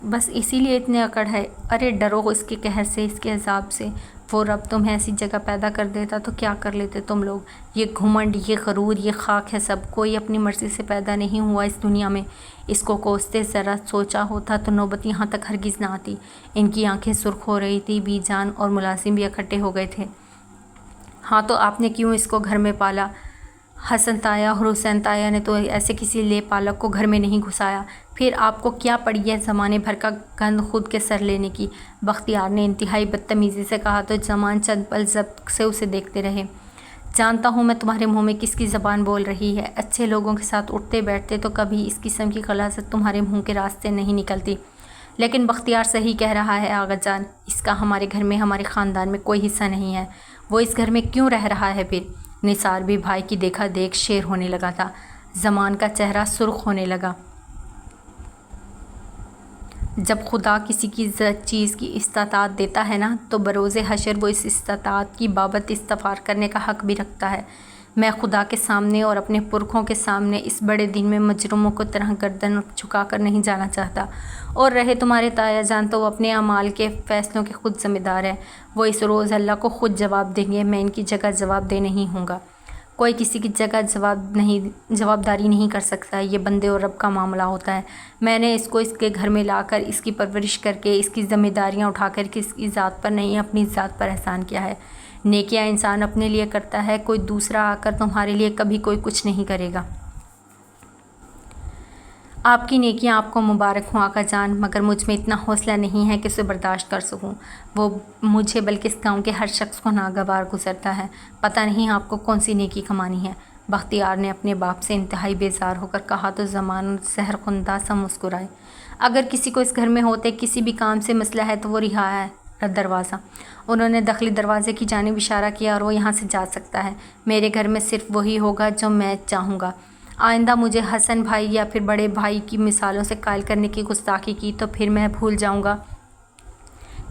بس اسی لیے اتنے اکڑ ہے؟ ارے ڈرو اس کے قہر سے، اس کے عذاب سے۔ وہ رب تمہیں ایسی جگہ پیدا کر دیتا تو کیا کر لیتے تم لوگ؟ یہ گھمنڈ، یہ غرور، یہ خاک ہے سب۔ کوئی اپنی مرضی سے پیدا نہیں ہوا اس دنیا میں۔ اس کو کوستے ذرا سوچا ہوتا تو نوبت یہاں تک ہرگز نہ آتی۔ ان کی آنکھیں سرخ ہو رہی تھی۔ بی جان اور ملازم بھی اکٹھے ہو گئے تھے۔ ہاں تو آپ نے کیوں اس کو گھر میں پالا؟ حسن تایا اور حسین تایا نے تو ایسے کسی لے پالک کو گھر میں نہیں گھسایا۔ پھر آپ کو کیا پڑی ہے زمانے بھر کا گند خود کے سر لینے کی؟ بختیار نے انتہائی بدتمیزی سے کہا تو زمان چند پل ضبط سے اسے دیکھتے رہے۔ جانتا ہوں میں تمہارے منہ میں کس کی زبان بول رہی ہے۔ اچھے لوگوں کے ساتھ اٹھتے بیٹھتے تو کبھی اس قسم کی غلاظت تمہارے منہ کے راستے نہیں نکلتی۔ لیکن بختیار صحیح کہہ رہا ہے آغا جان، اس کا ہمارے گھر میں، ہمارے خاندان میں کوئی حصہ نہیں ہے۔ وہ اس گھر میں کیوں رہ رہا ہے پھر؟ نثار بھی بھائی کی دیکھا دیکھ شیر ہونے لگا تھا۔ زمان کا چہرہ سرخ ہونے لگا۔ جب خدا کسی کی چیز کی استطاعت دیتا ہے نا تو بروز حشر وہ اس استطاعت کی بابت استغفار کرنے کا حق بھی رکھتا ہے۔ میں خدا کے سامنے اور اپنے پرکھوں کے سامنے اس بڑے دن میں مجرموں کو طرح گردن جھکا کر نہیں جانا چاہتا۔ اور رہے تمہارے تایا جان تو وہ اپنے اعمال کے فیصلوں کے خود ذمہ دار ہے۔ وہ اس روز اللہ کو خود جواب دیں گے، میں ان کی جگہ جواب دہ نہیں ہوں گا۔ کوئی کسی کی جگہ جوابداری نہیں کر سکتا، یہ بندے اور رب کا معاملہ ہوتا ہے۔ میں نے اس کو اس کے گھر میں لا کر، اس کی پرورش کر کے، اس کی ذمہ داریاں اٹھا کر اس کی ذات پر نہیں اپنی ذات پر احسان کیا ہے۔ نیکیاں انسان اپنے لیے کرتا ہے، کوئی دوسرا آ کر تمہارے لیے کبھی کوئی کچھ نہیں کرے گا۔ آپ کی نیکیاں آپ کو مبارک ہوں آقا جان، مگر مجھ میں اتنا حوصلہ نہیں ہے کہ اسے برداشت کر سکوں۔ وہ مجھے بلکہ اس گاؤں کے ہر شخص کو ناگوار گزرتا ہے۔ پتہ نہیں آپ کو کون سی نیکی کمانی ہے۔ بختیار نے اپنے باپ سے انتہائی بیزار ہو کر کہا تو زمان زہر خندہ سا مسکرائے۔ اگر کسی کو اس گھر میں ہوتے کسی بھی کام سے مسئلہ ہے تو وہ رہا ہے دروازہ۔ انہوں نے داخلی دروازے کی جانب اشارہ کیا، اور وہ یہاں سے جا سکتا ہے۔ میرے گھر میں صرف وہی ہوگا جو میں چاہوں گا۔ آئندہ مجھے حسن بھائی یا پھر بڑے بھائی کی مثالوں سے قائل کرنے کی گستاخی کی تو پھر میں بھول جاؤں گا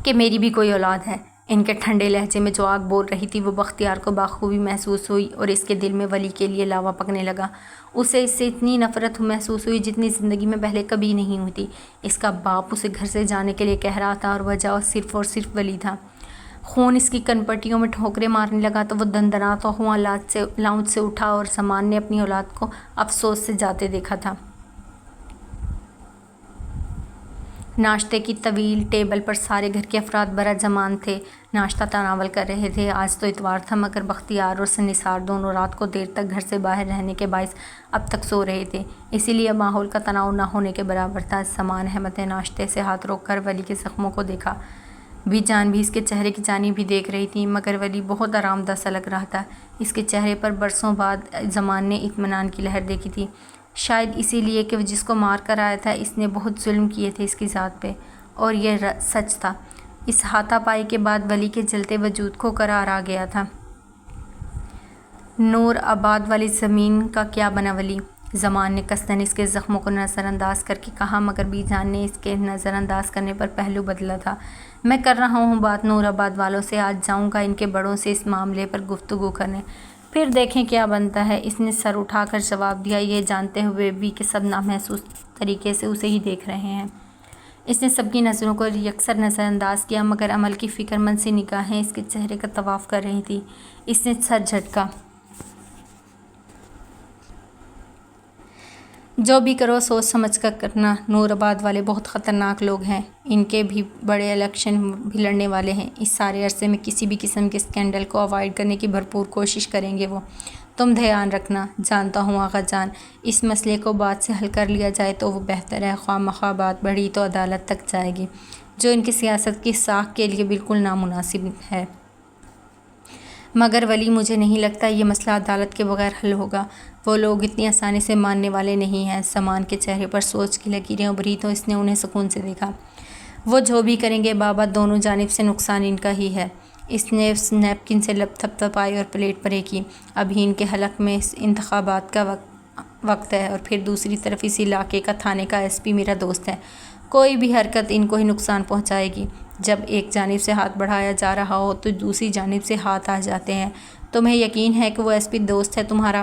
کہ میری بھی کوئی اولاد ہے۔ ان کے ٹھنڈے لہجے میں جو آگ بول رہی تھی وہ بختیار کو بخوبی محسوس ہوئی، اور اس کے دل میں ولی کے لیے لاوا پکنے لگا۔ اسے اس سے اتنی نفرت محسوس ہوئی جتنی زندگی میں پہلے کبھی نہیں ہوئی تھی۔ اس کا باپ اسے گھر سے جانے کے لیے کہہ رہا تھا، اور وجہ اور صرف ولی تھا۔ خون اس کی کنپٹیوں میں ٹھوکریں مارنے لگا تو وہ دندناتا ہوا لاؤنج سے اٹھا، اور زمان نے اپنی اولاد کو افسوس سے جاتے دیکھا تھا۔ ناشتے کی طویل ٹیبل پر سارے گھر کے افراد برا زمان تھے، ناشتہ تناول کر رہے تھے۔ آج تو اتوار تھا، مگر بختیار اور نثار دونوں رات کو دیر تک گھر سے باہر رہنے کے باعث اب تک سو رہے تھے، اسی لیے ماحول کا تناؤ نہ ہونے کے برابر تھا۔ زمان احمد نے ناشتے سے ہاتھ روک کر ولی کے زخموں کو دیکھا۔ بی جان بھی اس کے چہرے کی جانب ہی دیکھ رہی تھی، مگر ولی بہت آرام دہ سا لگ رہا تھا۔ اس کے چہرے پر برسوں بعد زمان نے اطمینان کی لہر دیکھی تھی، شاید اسی لیے کہ جس کو مار کر آیا تھا اس نے بہت ظلم کیے تھے اس کی ذات پہ، اور یہ سچ تھا۔ اس ہاتھا پائی کے بعد ولی کے جلتے وجود کو قرار آ گیا تھا۔ نور آباد والی زمین کا کیا بنا ولی؟ زمان نے قصداً اس کے زخموں کو نظر انداز کر کے کہا، مگر بی جان نے اس کے نظر انداز کرنے پر پہلو بدلا تھا۔ میں کر رہا ہوں بات نور آباد والوں سے، آج جاؤں گا ان کے بڑوں سے اس معاملے پر گفتگو کرنے، پھر دیکھیں کیا بنتا ہے۔ اس نے سر اٹھا کر جواب دیا، یہ جانتے ہوئے بھی کہ سب نامحسوس طریقے سے اسے ہی دیکھ رہے ہیں۔ اس نے سب کی نظروں کو یکسر نظر انداز کیا، مگر عمل کی فکر مند سی نگاہیں اس کے چہرے کا طواف کر رہی تھی۔ اس نے سر جھٹکا، جو بھی کرو سوچ سمجھ کر کرنا۔ نور آباد والے بہت خطرناک لوگ ہیں، ان کے بھی بڑے الیکشن بھی لڑنے والے ہیں، اس سارے عرصے میں کسی بھی قسم کے اسکینڈل کو اوائڈ کرنے کی بھرپور کوشش کریں گے وہ۔ تم دھیان رکھنا۔ جانتا ہوں آقا جان، اس مسئلے کو بات سے حل کر لیا جائے تو وہ بہتر ہے، خواہ مخواہ بات بڑھی تو عدالت تک جائے گی، جو ان کی سیاست کی ساکھ کے لیے بالکل نامناسب ہے۔ مگر ولی مجھے نہیں لگتا یہ مسئلہ عدالت کے بغیر حل ہوگا، وہ لوگ اتنی آسانی سے ماننے والے نہیں ہیں۔ زمان کے چہرے پر سوچ کی لکیریں ابھری تو اس نے انہیں سکون سے دیکھا۔ وہ جو بھی کریں گے بابا، دونوں جانب سے نقصان ان کا ہی ہے۔ اس نے نیپکن سے لب تھپتھپائی اور پلیٹ پرے کی۔ ابھی ان کے حلق میں انتخابات کا وقت ہے، اور پھر دوسری طرف اس علاقے کا تھانے کا ایس پی میرا دوست ہے، کوئی بھی حرکت ان کو ہی نقصان پہنچائے گی۔ جب ایک جانب سے ہاتھ بڑھایا جا رہا ہو تو دوسری جانب سے ہاتھ آ جاتے ہیں۔ تمہیں یقین ہے کہ وہ ایس پی دوست ہے تمہارا؟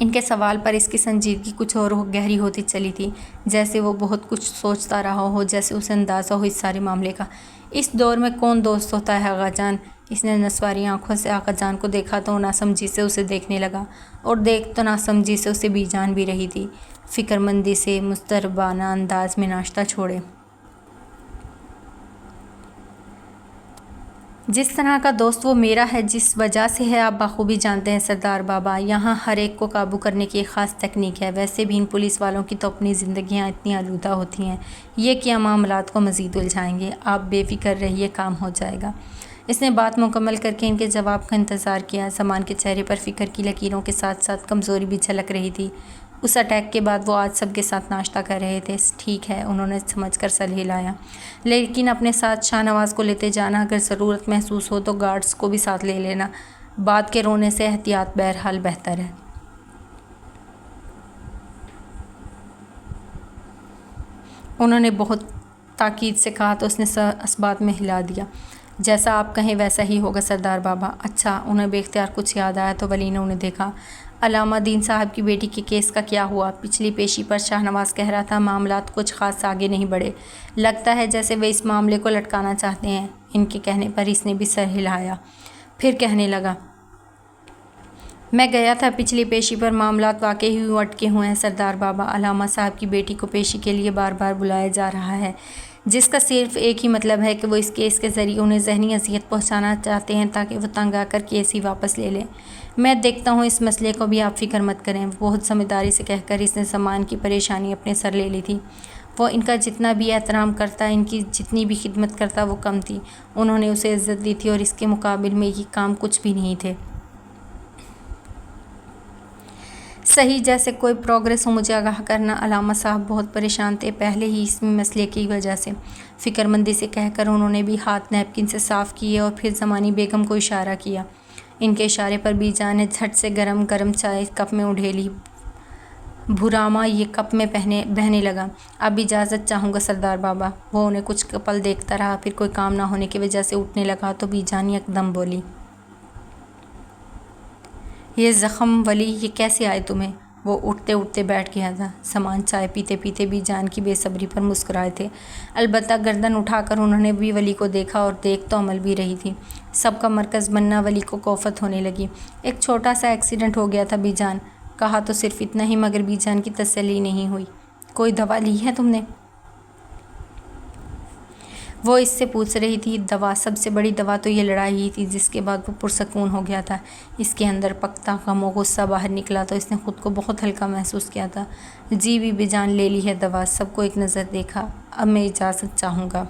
ان کے سوال پر اس کی سنجیدگی کچھ اور گہری ہوتی چلی تھی، جیسے وہ بہت کچھ سوچتا رہا ہو، جیسے اسے اندازہ ہو اس سارے معاملے کا۔ اس دور میں کون دوست ہوتا ہے آقا جان؟ اس نے نسواری آنکھوں سے آقا جان کو دیکھا تو ناسمجھی سے اسے دیکھنے لگا، اور دیکھ تو ناسمجھی سے اسے بی جان بھی رہی تھی۔ فکر مندی سے مضطربانہ انداز میں ناشتہ چھوڑے۔ جس طرح کا دوست وہ میرا ہے، جس وجہ سے ہے، آپ بخوبی جانتے ہیں سردار بابا، یہاں ہر ایک کو قابو کرنے کی ایک خاص تکنیک ہے۔ ویسے بھی ان پولیس والوں کی تو اپنی زندگیاں اتنی آلودہ ہوتی ہیں، یہ کیا معاملات کو مزید الجھائیں گے۔ آپ بے فکر رہیے، کام ہو جائے گا۔ اس نے بات مکمل کر کے ان کے جواب کا انتظار کیا۔ زمان کے چہرے پر فکر کی لکیروں کے ساتھ ساتھ کمزوری بھی جھلک رہی تھی۔ اس اٹیک کے بعد وہ آج سب کے ساتھ ناشتہ کر رہے تھے۔ ٹھیک ہے، انہوں نے سمجھ کر سر ہلایا، لیکن اپنے ساتھ شاہ نواز کو لیتے جانا، اگر ضرورت محسوس ہو تو گارڈز کو بھی ساتھ لے لینا، بعد کے رونے سے احتیاط بہرحال بہتر ہے۔ انہوں نے بہت تاکید سے کہا تو اس نے اثبات میں ہلا دیا۔ جیسا آپ کہیں ویسا ہی ہوگا سردار بابا۔ اچھا، انہیں بے اختیار کچھ یاد آیا تو ولی نے انہیں دیکھا۔ علامہ دین صاحب کی بیٹی کے کیس کا کیا ہوا؟ پچھلی پیشی پر شاہ نواز کہہ رہا تھا معاملات کچھ خاص آگے نہیں بڑھے، لگتا ہے جیسے وہ اس معاملے کو لٹکانا چاہتے ہیں۔ ان کے کہنے پر اس نے بھی سر ہلایا، پھر کہنے لگا، میں گیا تھا پچھلی پیشی پر، معاملات واقعی اٹکے ہوئے ہیں سردار بابا۔ علامہ صاحب کی بیٹی کو پیشی کے لیے بار بار بلایا جا رہا ہے، جس کا صرف ایک ہی مطلب ہے کہ وہ اس کیس کے ذریعے انہیں ذہنی اذیت پہنچانا چاہتے ہیں تاکہ وہ تنگ آ کر کیس ہی واپس لے لیں۔ میں دیکھتا ہوں اس مسئلے کو بھی، آپ فکر مت کریں۔ بہت ذمہ داری سے کہہ کر اس نے زمان کی پریشانی اپنے سر لے لی تھی۔ وہ ان کا جتنا بھی احترام کرتا، ان کی جتنی بھی خدمت کرتا، وہ کم تھی۔ انہوں نے اسے عزت دی تھی، اور اس کے مقابل میں یہ کام کچھ بھی نہیں تھے۔ صحیح جیسے کوئی پروگریس ہو مجھے آگاہ کرنا۔ علامہ صاحب بہت پریشان تھے پہلے ہی اس مسئلے کی وجہ سے۔ فکر مندی سے کہہ کر انہوں نے بھی ہاتھ نیپکن سے صاف کیے اور پھر زمانی بیگم کو اشارہ کیا۔ ان کے اشارے پر بی جان نے جھٹ سے گرم گرم چائے کپ میں اڈھیلی۔ بھوراما یہ کپ میں بہنے لگا۔ اب اجازت چاہوں گا سردار بابا۔ وہ انہیں کچھ پل دیکھتا رہا، پھر کوئی کام نہ ہونے کی وجہ سے اٹھنے لگا تو بی جان یکدم بولی، یہ زخم ولی، یہ کیسے آئے تمہیں؟ وہ اٹھتے اٹھتے بیٹھ گیا تھا۔ سامان چائے پیتے پیتے بی جان کی بے صبری پر مسکرائے تھے، البتہ گردن اٹھا کر انہوں نے بھی ولی کو دیکھا اور دیکھ تو عمل بھی رہی تھی۔ سب کا مرکز بننا ولی کو کوفت ہونے لگی۔ ایک چھوٹا سا ایکسیڈنٹ ہو گیا تھا بی جان، کہا تو صرف اتنا ہی، مگر بی جان کی تسلی نہیں ہوئی۔ کوئی دوا لی ہے تم نے؟ وہ اس سے پوچھ رہی تھی۔ دوا؟ سب سے بڑی دوا تو یہ لڑائی ہی تھی جس کے بعد وہ پرسکون ہو گیا تھا۔ اس کے اندر پکتا غم و غصہ باہر نکلا تو اس نے خود کو بہت ہلکا محسوس کیا تھا۔ جی بی جان، لے لی ہے دوا؟ سب کو ایک نظر دیکھا۔ اب میں اجازت چاہوں گا۔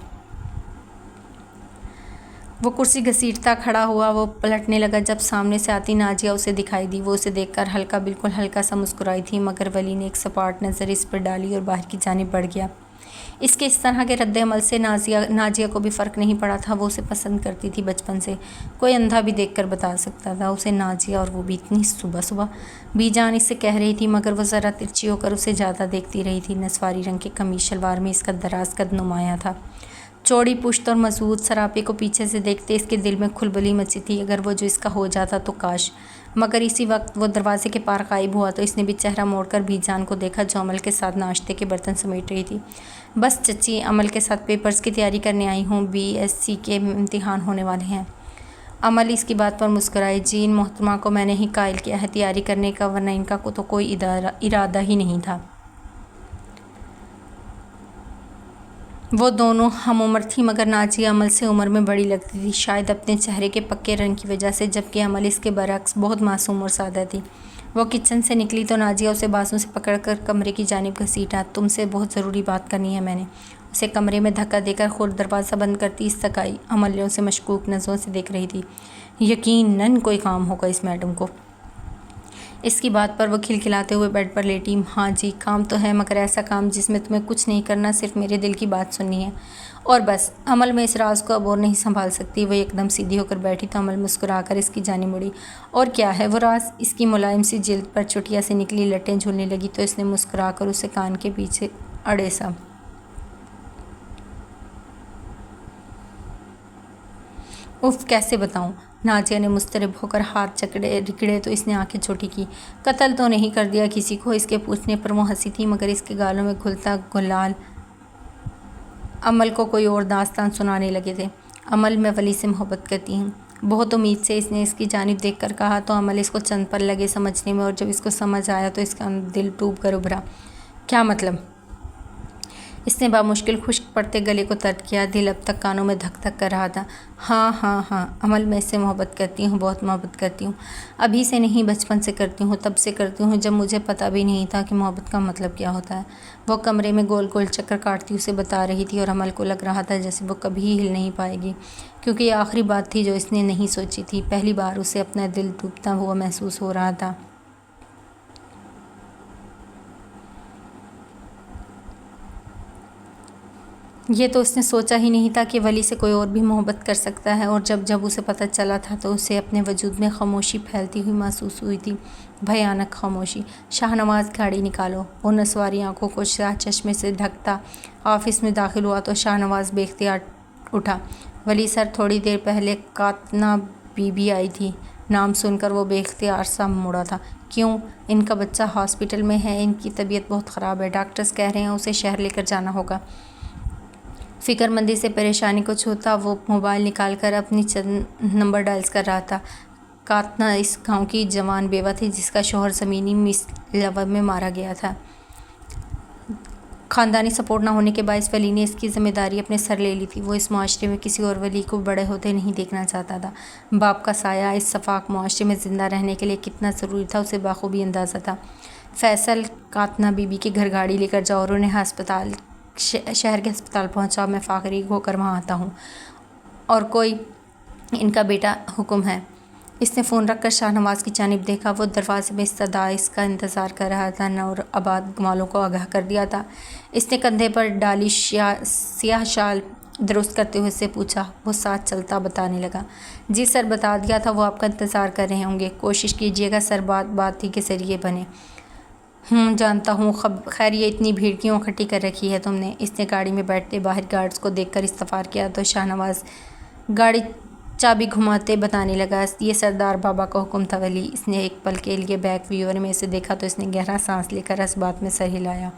وہ کرسی گھسیٹتا کھڑا ہوا۔ وہ پلٹنے لگا جب سامنے سے آتی نازیہ اسے دکھائی دی۔ وہ اسے دیکھ کر بالکل ہلکا سا مسکرائی تھی، مگر ولی نے ایک سپاٹ نظر اس پر ڈالی اور باہر کی جانب بڑھ گیا۔ اس کے اس طرح کے رد عمل سے نازیہ کو بھی فرق نہیں پڑا تھا۔ وہ اسے پسند کرتی تھی بچپن سے، کوئی اندھا بھی دیکھ کر بتا سکتا تھا اسے نازیہ، اور وہ بھی اتنی صبح صبح۔ بی جان اس سے کہہ رہی تھی، مگر وہ ذرا ترچھی ہو کر اسے زیادہ دیکھتی رہی تھی۔ نسواری رنگ کے قمیص شلوار میں اس کا دراز قد نمایاں تھا، چوڑی پشت اور مضبوط سراپے کو پیچھے سے دیکھتے اس کے دل میں کھلبلی مچی تھی، اگر وہ جو اس کا ہو جاتا تو کاش۔ مگر اسی وقت وہ دروازے کے پار غائب ہوا تو اس نے بھی چہرہ موڑ کر بی جان کو دیکھا جو عمل کے ساتھ ناشتے کے برتن سمیٹ رہی تھی۔ بس چچی، عمل کے ساتھ پیپرز کی تیاری کرنے آئی ہوں، BSc کے امتحان ہونے والے ہیں۔ عمل اس کی بات پر مسکرائی۔ جی، ان محترمہ کو میں نے ہی قائل کیا ہے تیاری کرنے کا، ورنہ ان کا تو کوئی ارادہ ہی نہیں تھا۔ وہ دونوں ہم عمر تھیں، مگر نازیہ عمل سے عمر میں بڑی لگتی تھی، شاید اپنے چہرے کے پکے رنگ کی وجہ سے، جبکہ عمل اس کے برعکس بہت معصوم اور سادہ تھی۔ وہ کچن سے نکلی تو نازیہ اسے بازو سے پکڑ کر کمرے کی جانب گھسیٹا۔ تم سے بہت ضروری بات کرنی ہے میں نے۔ اسے کمرے میں دھکا دے کر خود دروازہ بند کرتی اس تک آئی۔ عمل نے اسے مشکوک نظروں سے دیکھ رہی تھی۔ یقیناً کوئی کام ہوگا اس میڈم کو۔ اس کی بات پر وہ کھلکھلاتے ہوئے بیڈ پر لیٹی۔ ہاں جی، کام تو ہے، مگر ایسا کام جس میں تمہیں کچھ نہیں کرنا، صرف میرے دل کی بات سننی ہے، اور بس۔ عمل میں اس راز کو اب اور نہیں سنبھال سکتی۔ وہ ایک دم سیدھی ہو کر بیٹھی تو عمل مسکرا کر اس کی جانب مڑی۔ اور کیا ہے وہ راز؟ اس کی ملائم سی جلد پر چٹیا سے نکلی لٹیں جھولنے لگی تو اس نے مسکرا کر اسے کان کے پیچھے اڑے سا اف، کیسے بتاؤں؟ نازیہ نے مضطرب ہو کر ہاتھ رگڑے تو اس نے آنکھیں چھوٹی کی۔ قتل تو نہیں کر دیا کسی کو؟ اس کے پوچھنے پر وہ ہنسی تھی، مگر اس کے گالوں میں گھلتا گلال عمل کو کوئی اور داستان سنانے لگے تھے۔ عمل، میں ولی سے محبت کرتی ہوں، بہت امید سے اس نے اس کی جانب دیکھ کر کہا تو عمل اس کو چند پل لگے سمجھنے میں، اور جب اس کو سمجھ آیا تو اس کا دل ڈوب کر ابھرا۔ کیا مطلب؟ اس نے بامشکل خشک پڑتے گلے کو ترک کیا۔ دل اب تک کانوں میں دھک دھک کر رہا تھا۔ ہاں عمل، میں اس سے محبت کرتی ہوں، بہت محبت کرتی ہوں۔ ابھی سے نہیں، بچپن سے کرتی ہوں، تب سے کرتی ہوں جب مجھے پتہ بھی نہیں تھا کہ محبت کا مطلب کیا ہوتا ہے۔ وہ کمرے میں گول گول چکر کاٹتی اسے بتا رہی تھی، اور عمل کو لگ رہا تھا جیسے وہ کبھی ہل نہیں پائے گی، کیونکہ یہ آخری بات تھی جو اس نے نہیں سوچی تھی۔ پہلی بار اسے اپنا دل ڈوبتا ہوا محسوس ہو رہا تھا۔ یہ تو اس نے سوچا ہی نہیں تھا کہ ولی سے کوئی اور بھی محبت کر سکتا ہے، اور جب اسے پتہ چلا تھا تو اسے اپنے وجود میں خاموشی پھیلتی ہوئی محسوس ہوئی تھی، بھیانک خاموشی۔ شاہ نواز، گاڑی نکالو۔ وہ نسواری آنکھوں کو چشمے سے ڈھکتا آفس میں داخل ہوا تو شاہ نواز بے اختیار اٹھا۔ ولی سر، تھوڑی دیر پہلے قاتنہ بی بی آئی تھی۔ نام سن کر وہ بے اختیار سا مڑا تھا۔ کیوں؟ ان کا بچہ ہاسپٹل میں ہے، ان کی طبیعت بہت خراب ہے، ڈاکٹرز کہہ رہے ہیں اسے شہر لے کر جانا ہوگا۔ فکر مندی سے پریشانی کو چھوتا وہ موبائل نکال کر اپنی چند نمبر ڈائل کر رہا تھا۔ قاتنہ اس گاؤں کی جوان بیوہ تھی جس کا شوہر زمینی مسلوب میں مارا گیا تھا۔ خاندانی سپورٹ نہ ہونے کے باعث ولی نے اس کی ذمہ داری اپنے سر لے لی تھی۔ وہ اس معاشرے میں کسی اور ولی کو بڑے ہوتے نہیں دیکھنا چاہتا تھا۔ باپ کا سایہ اس شفاف معاشرے میں زندہ رہنے کے لیے کتنا ضروری تھا اسے بخوبی اندازہ تھا۔ فیصل، قاتنہ بی بی کے گھر گاڑی لے کر جاؤ اور انہیں شہر کے ہسپتال پہنچاؤ، میں فارغ ہو کر وہاں آتا ہوں۔ اور کوئی ان کا بیٹا حکم ہے۔ اس نے فون رکھ کر شاہ نواز کی جانب دیکھا۔ وہ دروازے میں استدعا اس کا انتظار کر رہا تھا۔ نور آباد والوں کو آگاہ کر دیا تھا۔ اس نے کندھے پر ڈالی سیاہ شال درست کرتے ہوئے سے پوچھا۔ وہ ساتھ چلتا بتانے لگا، جی سر، بتا دیا تھا، وہ آپ کا انتظار کر رہے ہوں گے، کوشش کیجیے گا سر بات ہی کے ذریعے بنے۔ جانتا ہوں، خیر یہ اتنی بھیڑ کیوں اکٹھی کر رکھی ہے تم نے؟ اس نے گاڑی میں بیٹھتے باہر گارڈز کو دیکھ کر استفسار کیا تو شاہ نواز گاڑی چابی گھماتے بتانے لگا، یہ سردار بابا کا حکم تھا ولی۔ اس نے ایک پل کے لیے بیک ویور میں اسے دیکھا تو اس نے گہرا سانس لے کر اس بات میں سر ہلایا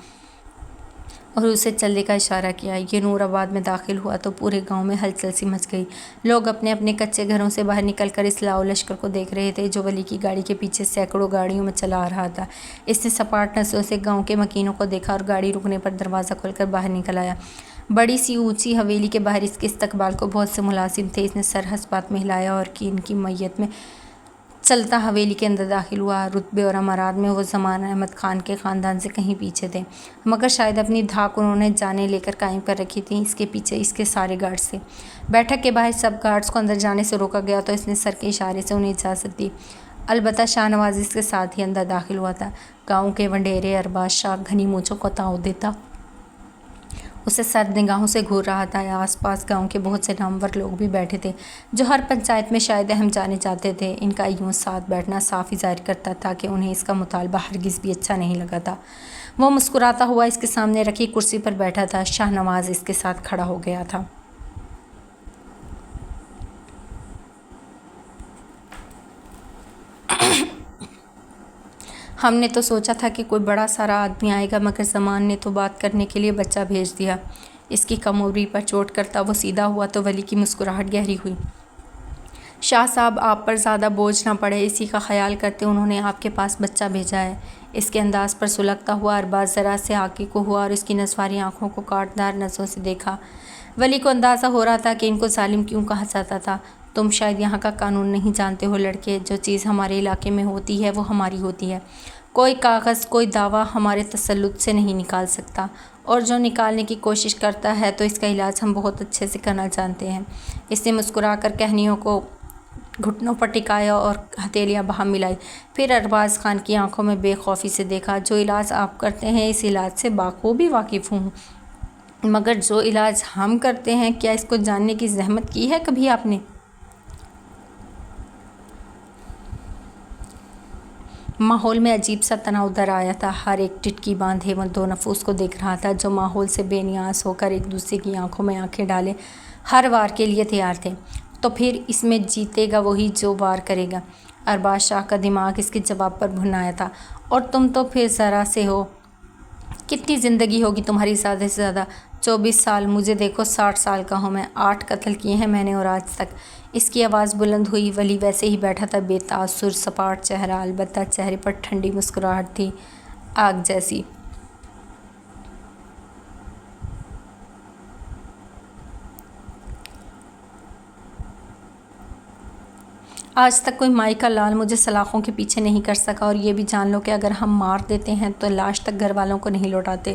اور اسے چلنے کا اشارہ کیا۔ یہ نور آباد میں داخل ہوا تو پورے گاؤں میں ہلچل سی مچ گئی۔ لوگ اپنے اپنے کچے گھروں سے باہر نکل کر اس لاؤ لشکر کو دیکھ رہے تھے جو ولی کی گاڑی کے پیچھے سینکڑوں گاڑیوں میں چلا آ رہا تھا۔ اس نے سپاٹ نظروں سے گاؤں کے مکینوں کو دیکھا اور گاڑی رکنے پر دروازہ کھول کر باہر نکل آیا۔ بڑی سی اونچی حویلی کے باہر اس کے استقبال کو بہت سے ملازم تھے۔ اس نے سر ہنس بات میں ہلایا اور کی ان کی میت میں چلتا حویلی کے اندر داخل ہوا۔ رتبے اور امارات میں وہ زمان احمد خان کے خاندان سے کہیں پیچھے تھے، مگر شاید اپنی دھاک انہوں نے جانیں لے کر قائم کر رکھی تھی۔ اس کے پیچھے اس کے سارے گارڈز تھے۔ بیٹھک کے باہر سب گارڈز کو اندر جانے سے روکا گیا تو اس نے سر کے اشارے سے انہیں اجازت دی۔ البتہ شاہ نواز اس کے ساتھ ہی اندر داخل ہوا تھا۔ گاؤں کے وڈیرے ارباز شاہ گھنی مونچھوں کو تاؤ دیتا اسے سرد نگاہوں سے گھور رہا تھا۔ آس پاس گاؤں کے بہت سے نامور لوگ بھی بیٹھے تھے جو ہر پنچایت میں شاید اہم جانے جاتے تھے۔ ان کا یوں ساتھ بیٹھنا صاف ہی ظاہر کرتا تھا کہ انہیں اس کا مطالبہ ہرگز بھی اچھا نہیں لگا تھا۔ وہ مسکراتا ہوا اس کے سامنے رکھی کرسی پر بیٹھا تھا۔ شاہ نواز اس کے ساتھ کھڑا ہو گیا تھا۔ ہم نے تو سوچا تھا کہ کوئی بڑا سارا آدمی آئے گا، مگر زمان نے تو بات کرنے کے لیے بچہ بھیج دیا۔ اس کی کموری پر چوٹ کرتا وہ سیدھا ہوا تو ولی کی مسکراہٹ گہری ہوئی۔ شاہ صاحب، آپ پر زیادہ بوجھ نہ پڑے، اسی کا خیال کرتے انہوں نے آپ کے پاس بچہ بھیجا ہے۔ اس کے انداز پر سلگتا ہوا ارباز ذرا سے آگے کو ہوا اور اس کی نسواری آنکھوں کو کاٹدار نظروں سے دیکھا۔ ولی کو اندازہ ہو رہا تھا کہ ان کو ظالم کیوں کہا جاتا تھا۔ تم شاید یہاں کا قانون نہیں جانتے ہو لڑکے، جو چیز ہمارے علاقے میں ہوتی ہے وہ ہماری ہوتی ہے۔ کوئی کاغذ، کوئی دعویٰ ہمارے تسلط سے نہیں نکال سکتا، اور جو نکالنے کی کوشش کرتا ہے تو اس کا علاج ہم بہت اچھے سے کرنا جانتے ہیں۔ اس نے مسکرا کر کہنیوں کو گھٹنوں پر ٹکایا اور ہتھیلیاں باہم ملائی، پھر ارباز خان کی آنکھوں میں بے خوفی سے دیکھا۔ جو علاج آپ کرتے ہیں اس علاج سے بخوبی واقف ہوں، مگر جو علاج ہم کرتے ہیں، کیا اس کو جاننے کی زحمت کی ہے کبھی آپ نے؟ ماحول میں عجیب سا تناؤ در آیا تھا۔ ہر ایک ٹٹکی باندھے وہ دو نفوس کو دیکھ رہا تھا جو ماحول سے بے نیاز ہو کر ایک دوسرے کی آنکھوں میں آنکھیں ڈالے ہر وار کے لیے تیار تھے۔ تو پھر اس میں جیتے گا وہی جو وار کرے گا۔ ارباز شاہ کا دماغ اس کے جواب پر بھن آیا تھا۔ اور تم تو پھر ذرا سے ہو، کتنی زندگی ہوگی تمہاری زیادہ سے زیادہ؟ 24 سال، مجھے دیکھو 60 سال کا ہوں میں، 8 قتل کیے ہیں میں نے اور آج تک۔ اس کی آواز بلند ہوئی۔ ولی ویسے ہی بیٹھا تھا، بے تاثر، سپاٹ چہرہ، البتہ چہرے پر ٹھنڈی مسکراہٹ تھی، آگ جیسی۔ آج تک کوئی مائی کا لال مجھے سلاخوں کے پیچھے نہیں کر سکا، اور یہ بھی جان لو کہ اگر ہم مار دیتے ہیں تو لاش تک گھر والوں کو نہیں لوٹاتے،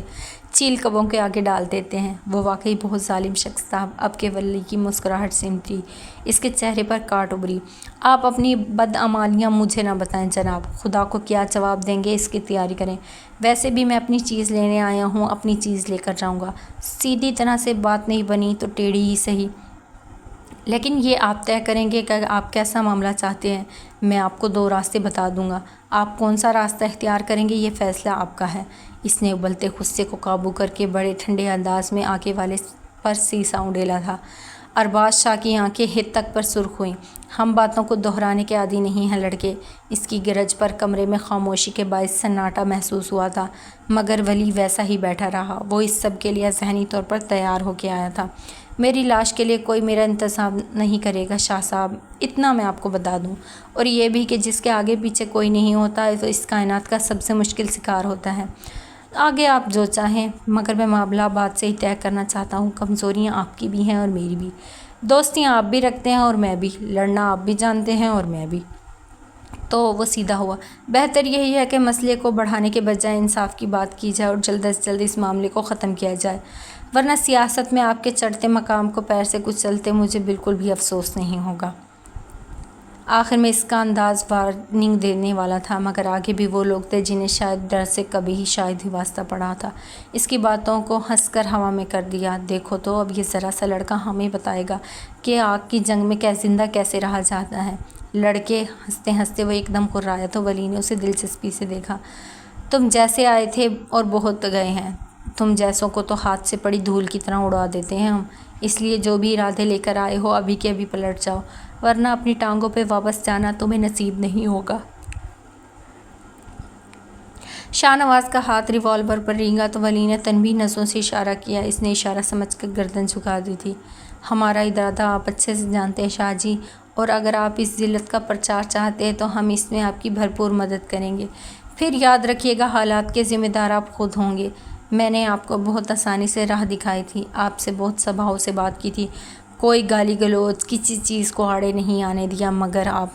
چیل کبوں کے آگے ڈال دیتے ہیں۔ وہ واقعی بہت ظالم شخص تھا۔ اب کے ولی کی مسکراہٹ سمٹی، اس کے چہرے پر کاٹ ابھری۔ آپ اپنی بدعمالیاں مجھے نہ بتائیں جناب، خدا کو کیا جواب دیں گے اس کی تیاری کریں۔ ویسے بھی میں اپنی چیز لینے آیا ہوں، اپنی چیز لے کر جاؤں گا۔ سیدھی طرح سے بات نہیں بنی تو ٹیڑھی ہی صحیح، لیکن یہ آپ طے کریں گے کہ آپ کیسا معاملہ چاہتے ہیں۔ میں آپ کو 2 راستے بتا دوں گا، آپ کون سا راستہ اختیار کریں گے یہ فیصلہ آپ کا ہے۔ اس نے ابلتے غصے کو قابو کر کے بڑے ٹھنڈے انداز میں آگے والے پر سیسا اونڈیلا تھا۔ ارباز شاہ کی آنکھیں ہت تک پر سرخ ہوئیں۔ ہم باتوں کو دہرانے کے عادی نہیں ہیں لڑکے۔ اس کی گرج پر کمرے میں خاموشی کے باعث سناٹا محسوس ہوا تھا، مگر ولی ویسا ہی بیٹھا رہا۔ وہ اس سب کے لیے ذہنی طور پر تیار ہو کے آیا تھا۔ میری لاش کے لیے کوئی میرا انتظام نہیں کرے گا شاہ صاحب، اتنا میں آپ کو بتا دوں، اور یہ بھی کہ جس کے آگے پیچھے کوئی نہیں ہوتا تو اس کائنات کا سب سے مشکل شکار ہوتا ہے۔ آگے آپ جو چاہیں، مگر میں معاملہ بات سے ہی طے کرنا چاہتا ہوں۔ کمزوریاں آپ کی بھی ہیں اور میری بھی، دوستیاں آپ بھی رکھتے ہیں اور میں بھی، لڑنا آپ بھی جانتے ہیں اور میں بھی۔ تو وہ سیدھا ہوا۔ بہتر یہی ہے کہ مسئلے کو بڑھانے کے بجائے انصاف کی بات کی جائے اور جلد از جلد اس معاملے کو ختم کیا جائے، ورنہ سیاست میں آپ کے چڑھتے مقام کو پیر سے کچلتے مجھے بالکل بھی افسوس نہیں ہوگا۔ آخر میں اس کا انداز وارننگ دینے والا تھا، مگر آگے بھی وہ لوگ تھے جنہیں شاید ڈر سے کبھی ہی شاید ہی واسطہ پڑا تھا۔ اس کی باتوں کو ہنس کر ہوا میں کر دیا۔ دیکھو تو اب یہ ذرا سا لڑکا ہمیں بتائے گا کہ آگ کی جنگ میں زندہ کیسے رہا جاتا ہے۔ لڑکے ہنستے ہنستے وہ ایک دم کرایا تو ولی نے اسے دلچسپی سے دیکھا۔ تم جیسے آئے تھے اور بہت گئے ہیں، تم جیسوں کو تو ہاتھ سے پڑی دھول کی طرح اڑا دیتے ہیں ہم، اس لیے جو بھی ارادے لے کر آئے ہو ابھی کے ابھی پلٹ جاؤ، ورنہ اپنی ٹانگوں پہ واپس جانا تمہیں نصیب نہیں ہوگا۔ شاہ نواز کا ہاتھ ریوالور پر رینگا تو ولی نے تنبیہ نظروں سے اشارہ کیا۔ اس نے اشارہ سمجھ کر گردن جھکا دی تھی۔ ہمارا ارادہ آپ اچھے سے جانتے ہیں شاہ جی، اور اگر آپ اس ذلت کا پرچار چاہتے ہیں تو ہم اس میں آپ کی بھرپور مدد کریں گے۔ پھر یاد رکھیے گا حالات کے ذمہ دار آپ خود ہوں گے۔ میں نے آپ کو بہت آسانی سے راہ دکھائی تھی، آپ سے بہت سبھاؤ سے بات کی تھی، کوئی گالی گلوچ کسی چیز کو آڑے نہیں آنے دیا، مگر آپ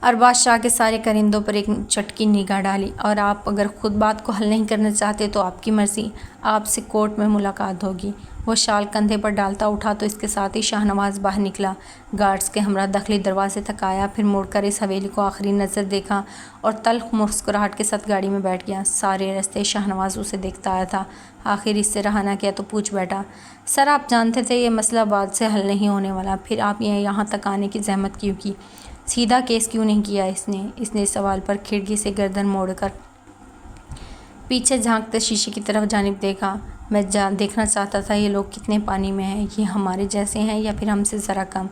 ارباز شاہ کے سارے کرندوں پر ایک چٹکی نگاہ ڈالی، اور آپ اگر خود بات کو حل نہیں کرنا چاہتے تو آپ کی مرضی، آپ سے کورٹ میں ملاقات ہوگی۔ وہ شال کندھے پر ڈالتا اٹھا تو اس کے ساتھ ہی شاہ نواز باہر نکلا، گارڈز کے ہمراہ داخلی دروازے تک آیا، پھر مڑ کر اس حویلی کو آخری نظر دیکھا اور تلخ مسکراہٹ کے ساتھ گاڑی میں بیٹھ گیا۔ سارے راستے شاہ نواز اسے دیکھتا آیا تھا، آخر اس سے رہا نہ کیا تو پوچھ بیٹھا، سر آپ جانتے تھے یہ مسئلہ بعد سے حل نہیں ہونے والا، پھر آپ یہاں تک آنے کی زحمت کیوں کی؟ سیدھا کیس کیوں نہیں کیا؟ اس نے اس سوال پر کھڑکی سے گردن موڑ کر پیچھے جھانکتے شیشے کی طرف جانب دیکھا۔ میں دیکھنا چاہتا تھا یہ لوگ کتنے پانی میں ہیں، یہ ہمارے جیسے ہیں یا پھر ہم سے ذرا کم؟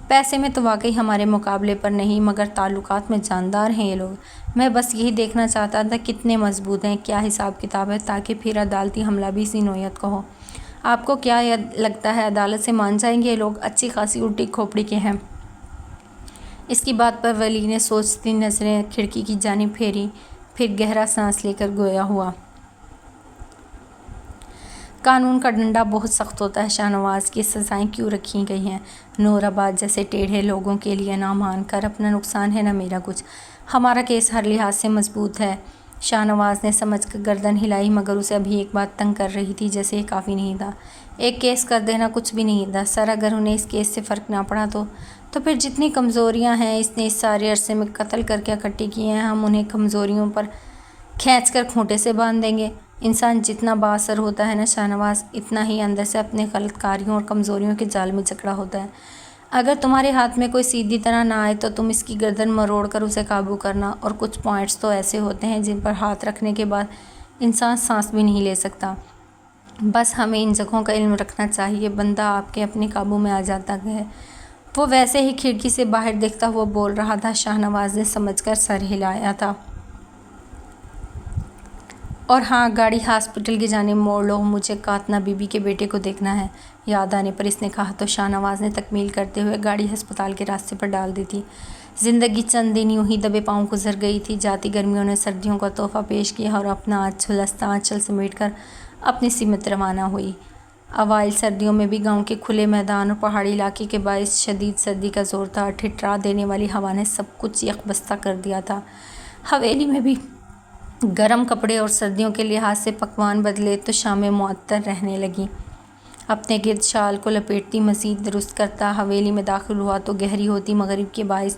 پیسے میں تو واقعی ہمارے مقابلے پر نہیں، مگر تعلقات میں جاندار ہیں یہ لوگ۔ میں بس یہی دیکھنا چاہتا تھا کتنے مضبوط ہیں، کیا حساب کتاب ہے، تاکہ پھر عدالتی حملہ بھی اسی نوعیت کا ہو۔ آپ کو کیا لگتا ہے عدالت سے مان جائیں گے یہ لوگ؟ اچھی خاصی الٹی کھوپڑی کے ہیں۔ اس کی بات پر ولی نے سوچتی نظریں کھڑکی کی جانب پھیری، پھر گہرا سانس لے کر گویا ہوا، قانون کا ڈنڈا بہت سخت ہوتا ہے شاہ نواز، کی سزائیں کیوں رکھی گئی ہیں؟ نور آباد جیسے ٹیڑھے لوگوں کے لیے نہ مان کر اپنا نقصان ہے نہ میرا کچھ، ہمارا کیس ہر لحاظ سے مضبوط ہے۔ شاہ نواز نے سمجھ کر گردن ہلائی، مگر اسے ابھی ایک بات تنگ کر رہی تھی، جیسے یہ کافی نہیں تھا۔ ایک کیس کر دینا کچھ بھی نہیں تھا سر، اگر انہیں اس کیس سے فرق نہ پڑا تو پھر جتنی کمزوریاں ہیں اس نے اس سارے عرصے میں قتل کر کے اکٹھی کی ہیں، ہم انہیں کمزوریوں پر کھینچ کر کھوٹے سے باندھ دیں گے۔ انسان جتنا با اثر ہوتا ہے نا شاہ نواز، اتنا ہی اندر سے اپنے غلط کاریوں اور کمزوریوں کے جال میں جکڑا ہوتا ہے۔ اگر تمہارے ہاتھ میں کوئی سیدھی طرح نہ آئے تو تم اس کی گردن مروڑ کر اسے قابو کرنا، اور کچھ پوائنٹس تو ایسے ہوتے ہیں جن پر ہاتھ رکھنے کے بعد انسان سانس بھی نہیں لے سکتا۔ بس ہمیں ان جگہوں کا علم رکھنا چاہیے، بندہ آپ کے اپنے قابو میں آ جاتا ہے۔ وہ ویسے ہی کھڑکی سے باہر دیکھتا ہوا بول رہا تھا، شاہ نواز نے سمجھ کر سر ہلایا تھا۔ اور ہاں، گاڑی ہاسپٹل کی جانب موڑ لو، مجھے قاتنہ بی بی کے بیٹے کو دیکھنا ہے۔ یاد آنے پر اس نے کہا تو شاہ نواز نے تکمیل کرتے ہوئے گاڑی ہسپتال کے راستے پر ڈال دی تھی۔ زندگی چند دن یوں ہی دبے پاؤں گزر گئی تھی۔ جاتی گرمیوں نے سردیوں کا تحفہ پیش کیا اور اپنا جھلستا آنچل سمیٹ کر اپنی سمت روانہ ہوئی۔ اوائل سردیوں میں بھی گاؤں کے کھلے میدان اور پہاڑی علاقے کے باعث شدید سردی کا زور تھا، ٹھٹرا دینے والی ہوا نے سب کچھ یکبستہ کر دیا تھا۔ حویلی میں بھی گرم کپڑے اور سردیوں کے لحاظ سے پکوان بدلے تو شامیں معطر رہنے لگیں۔ اپنے گرد شال کو لپیٹتی مزید درست کرتا حویلی میں داخل ہوا تو گہری ہوتی مغرب کے باعث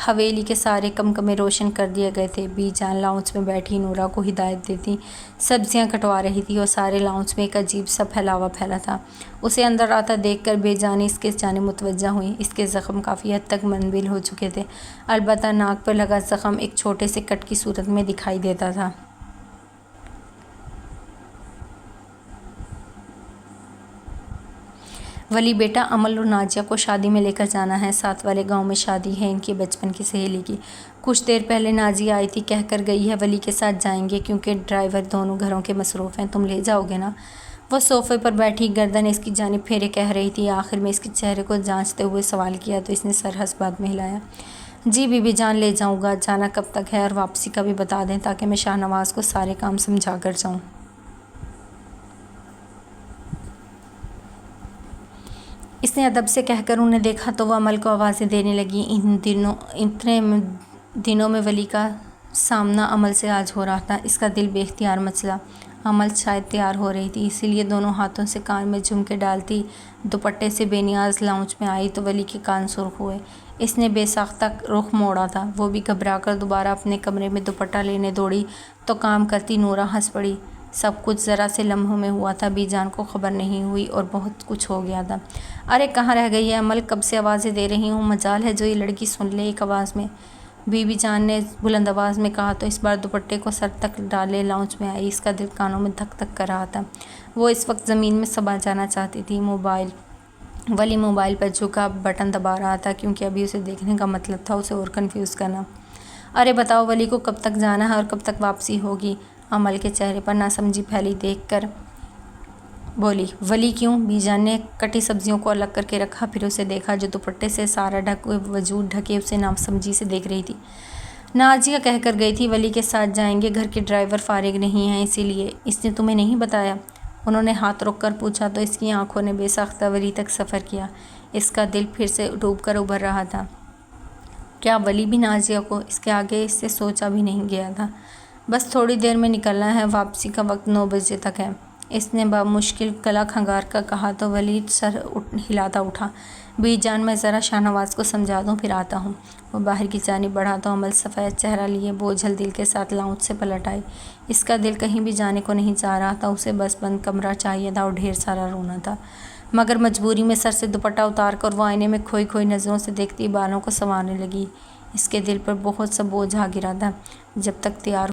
حویلی کے سارے کمکمے روشن کر دیے گئے تھے۔ بی جان لاؤنج میں بیٹھی نورا کو ہدایت دیتی سبزیاں کٹوا رہی تھی، اور سارے لاؤنج میں ایک عجیب سا پھیلاوا پھیلا تھا۔ اسے اندر آتا دیکھ کر بے جانی اس کے جانب متوجہ ہوئی۔ اس کے زخم کافی حد تک منبل ہو چکے تھے، البتہ ناک پر لگا زخم ایک چھوٹے سے کٹ کی صورت میں دکھائی دیتا تھا۔ ولی بیٹا، امل اور نازیہ کو شادی میں لے کر جانا ہے، ساتھ والے گاؤں میں شادی ہے ان کی بچپن کی سہیلی کی۔ کچھ دیر پہلے نازیہ آئی تھی، کہہ کر گئی ہے ولی کے ساتھ جائیں گے کیونکہ ڈرائیور دونوں گھروں کے مصروف ہیں، تم لے جاؤ گے نا؟ وہ صوفے پر بیٹھی گردن اس کی جانب پھیرے کہہ رہی تھی۔ آخر میں اس کے چہرے کو جانچتے ہوئے سوال کیا تو اس نے سر ہنس بعد میں ہلایا۔ جی بی بی جان، لے جاؤں گا۔ جانا کب تک ہے اور واپسی کا بھی بتا دیں تاکہ میں شاہ نواز کو سارے کام سمجھا کر جاؤں۔ اس نے ادب سے کہہ کر انہیں دیکھا تو وہ عمل کو آوازیں دینے لگی۔ اتنے دنوں میں ولی کا سامنا عمل سے آج ہو رہا تھا، اس کا دل بے اختیار مچلا۔ عمل شاید تیار ہو رہی تھی، اسی لیے دونوں ہاتھوں سے کان میں جھمکے ڈالتی دوپٹے سے بے نیاز لاؤنج میں آئی تو ولی کے کان سرخ ہوئے۔ اس نے بے ساختہ رخ موڑا تھا، وہ بھی گھبرا کر دوبارہ اپنے کمرے میں دوپٹہ لینے دوڑی تو کام کرتی نورا ہنس پڑی۔ سب کچھ ذرا سے لمحوں میں ہوا تھا، بی جان کو خبر نہیں ہوئی اور بہت کچھ ہو گیا تھا۔ ارے کہاں رہ گئی ہے عمل، کب سے آوازیں دے رہی ہوں، مجال ہے جو یہ لڑکی سن لے ایک آواز میں، بی جان نے بلند آواز میں کہا تو اس بار دوپٹے کو سر تک ڈالے لاؤنج میں آئی۔ اس کا دل کانوں میں دھک دھک کر رہا تھا، وہ اس وقت زمین میں سما جانا چاہتی تھی۔ ولی موبائل پر جھکا بٹن دبا رہا تھا کیونکہ ابھی اسے دیکھنے کا مطلب تھا اسے اور کنفیوز کرنا۔ ارے بتاؤ ولی کو کب تک جانا ہے اور کب تک واپسی ہوگی؟ عمل کے چہرے پر ناسمجھی پھیلی دیکھ کر بولی۔ ولی کیوں؟ بی جان نے کٹی سبزیوں کو الگ کر کے رکھا، پھر اسے دیکھا جو دوپٹے سے سارا وجود ڈھکے اسے ناسمجھی سے دیکھ رہی تھی۔ نازیہ کہہ کر گئی تھی ولی کے ساتھ جائیں گے، گھر کے ڈرائیور فارغ نہیں ہیں اسی لیے۔ اس نے تمہیں نہیں بتایا؟ انہوں نے ہاتھ روک کر پوچھا تو اس کی آنکھوں نے بے ساختہ ولی تک سفر کیا۔ اس کا دل پھر سے ڈوب کر ابھر رہا تھا۔ کیا ولی بھی نازیہ کو؟ اس کے آگے اس سے سوچا بھی نہیں گیا تھا۔ بس تھوڑی دیر میں نکلنا ہے، واپسی کا وقت 9 بجے تک ہے، اس نے بمشکل گلا کھنگار کر کہا تو ولی سر ہلاتا اٹھا۔ بی جان میں ذرا شاہ نواز کو سمجھا دوں پھر آتا ہوں۔ وہ باہر کی جانب بڑھا تو عمل سفید چہرہ لیے بوجھل دل کے ساتھ لاؤنج سے پلٹ آئی۔ اس کا دل کہیں بھی جانے کو نہیں چاہ رہا تھا، اسے بس بند کمرہ چاہیے تھا اور ڈھیر سارا رونا تھا، مگر مجبوری میں سر سے دوپٹہ اتار کر وہ آئینے میں کھوئی کھوئی نظروں سے دیکھتی بالوں کو سنوارنے لگی۔ اس کے دل پر بہت سا بوجھ آ گرا تھا۔ جب تک تیار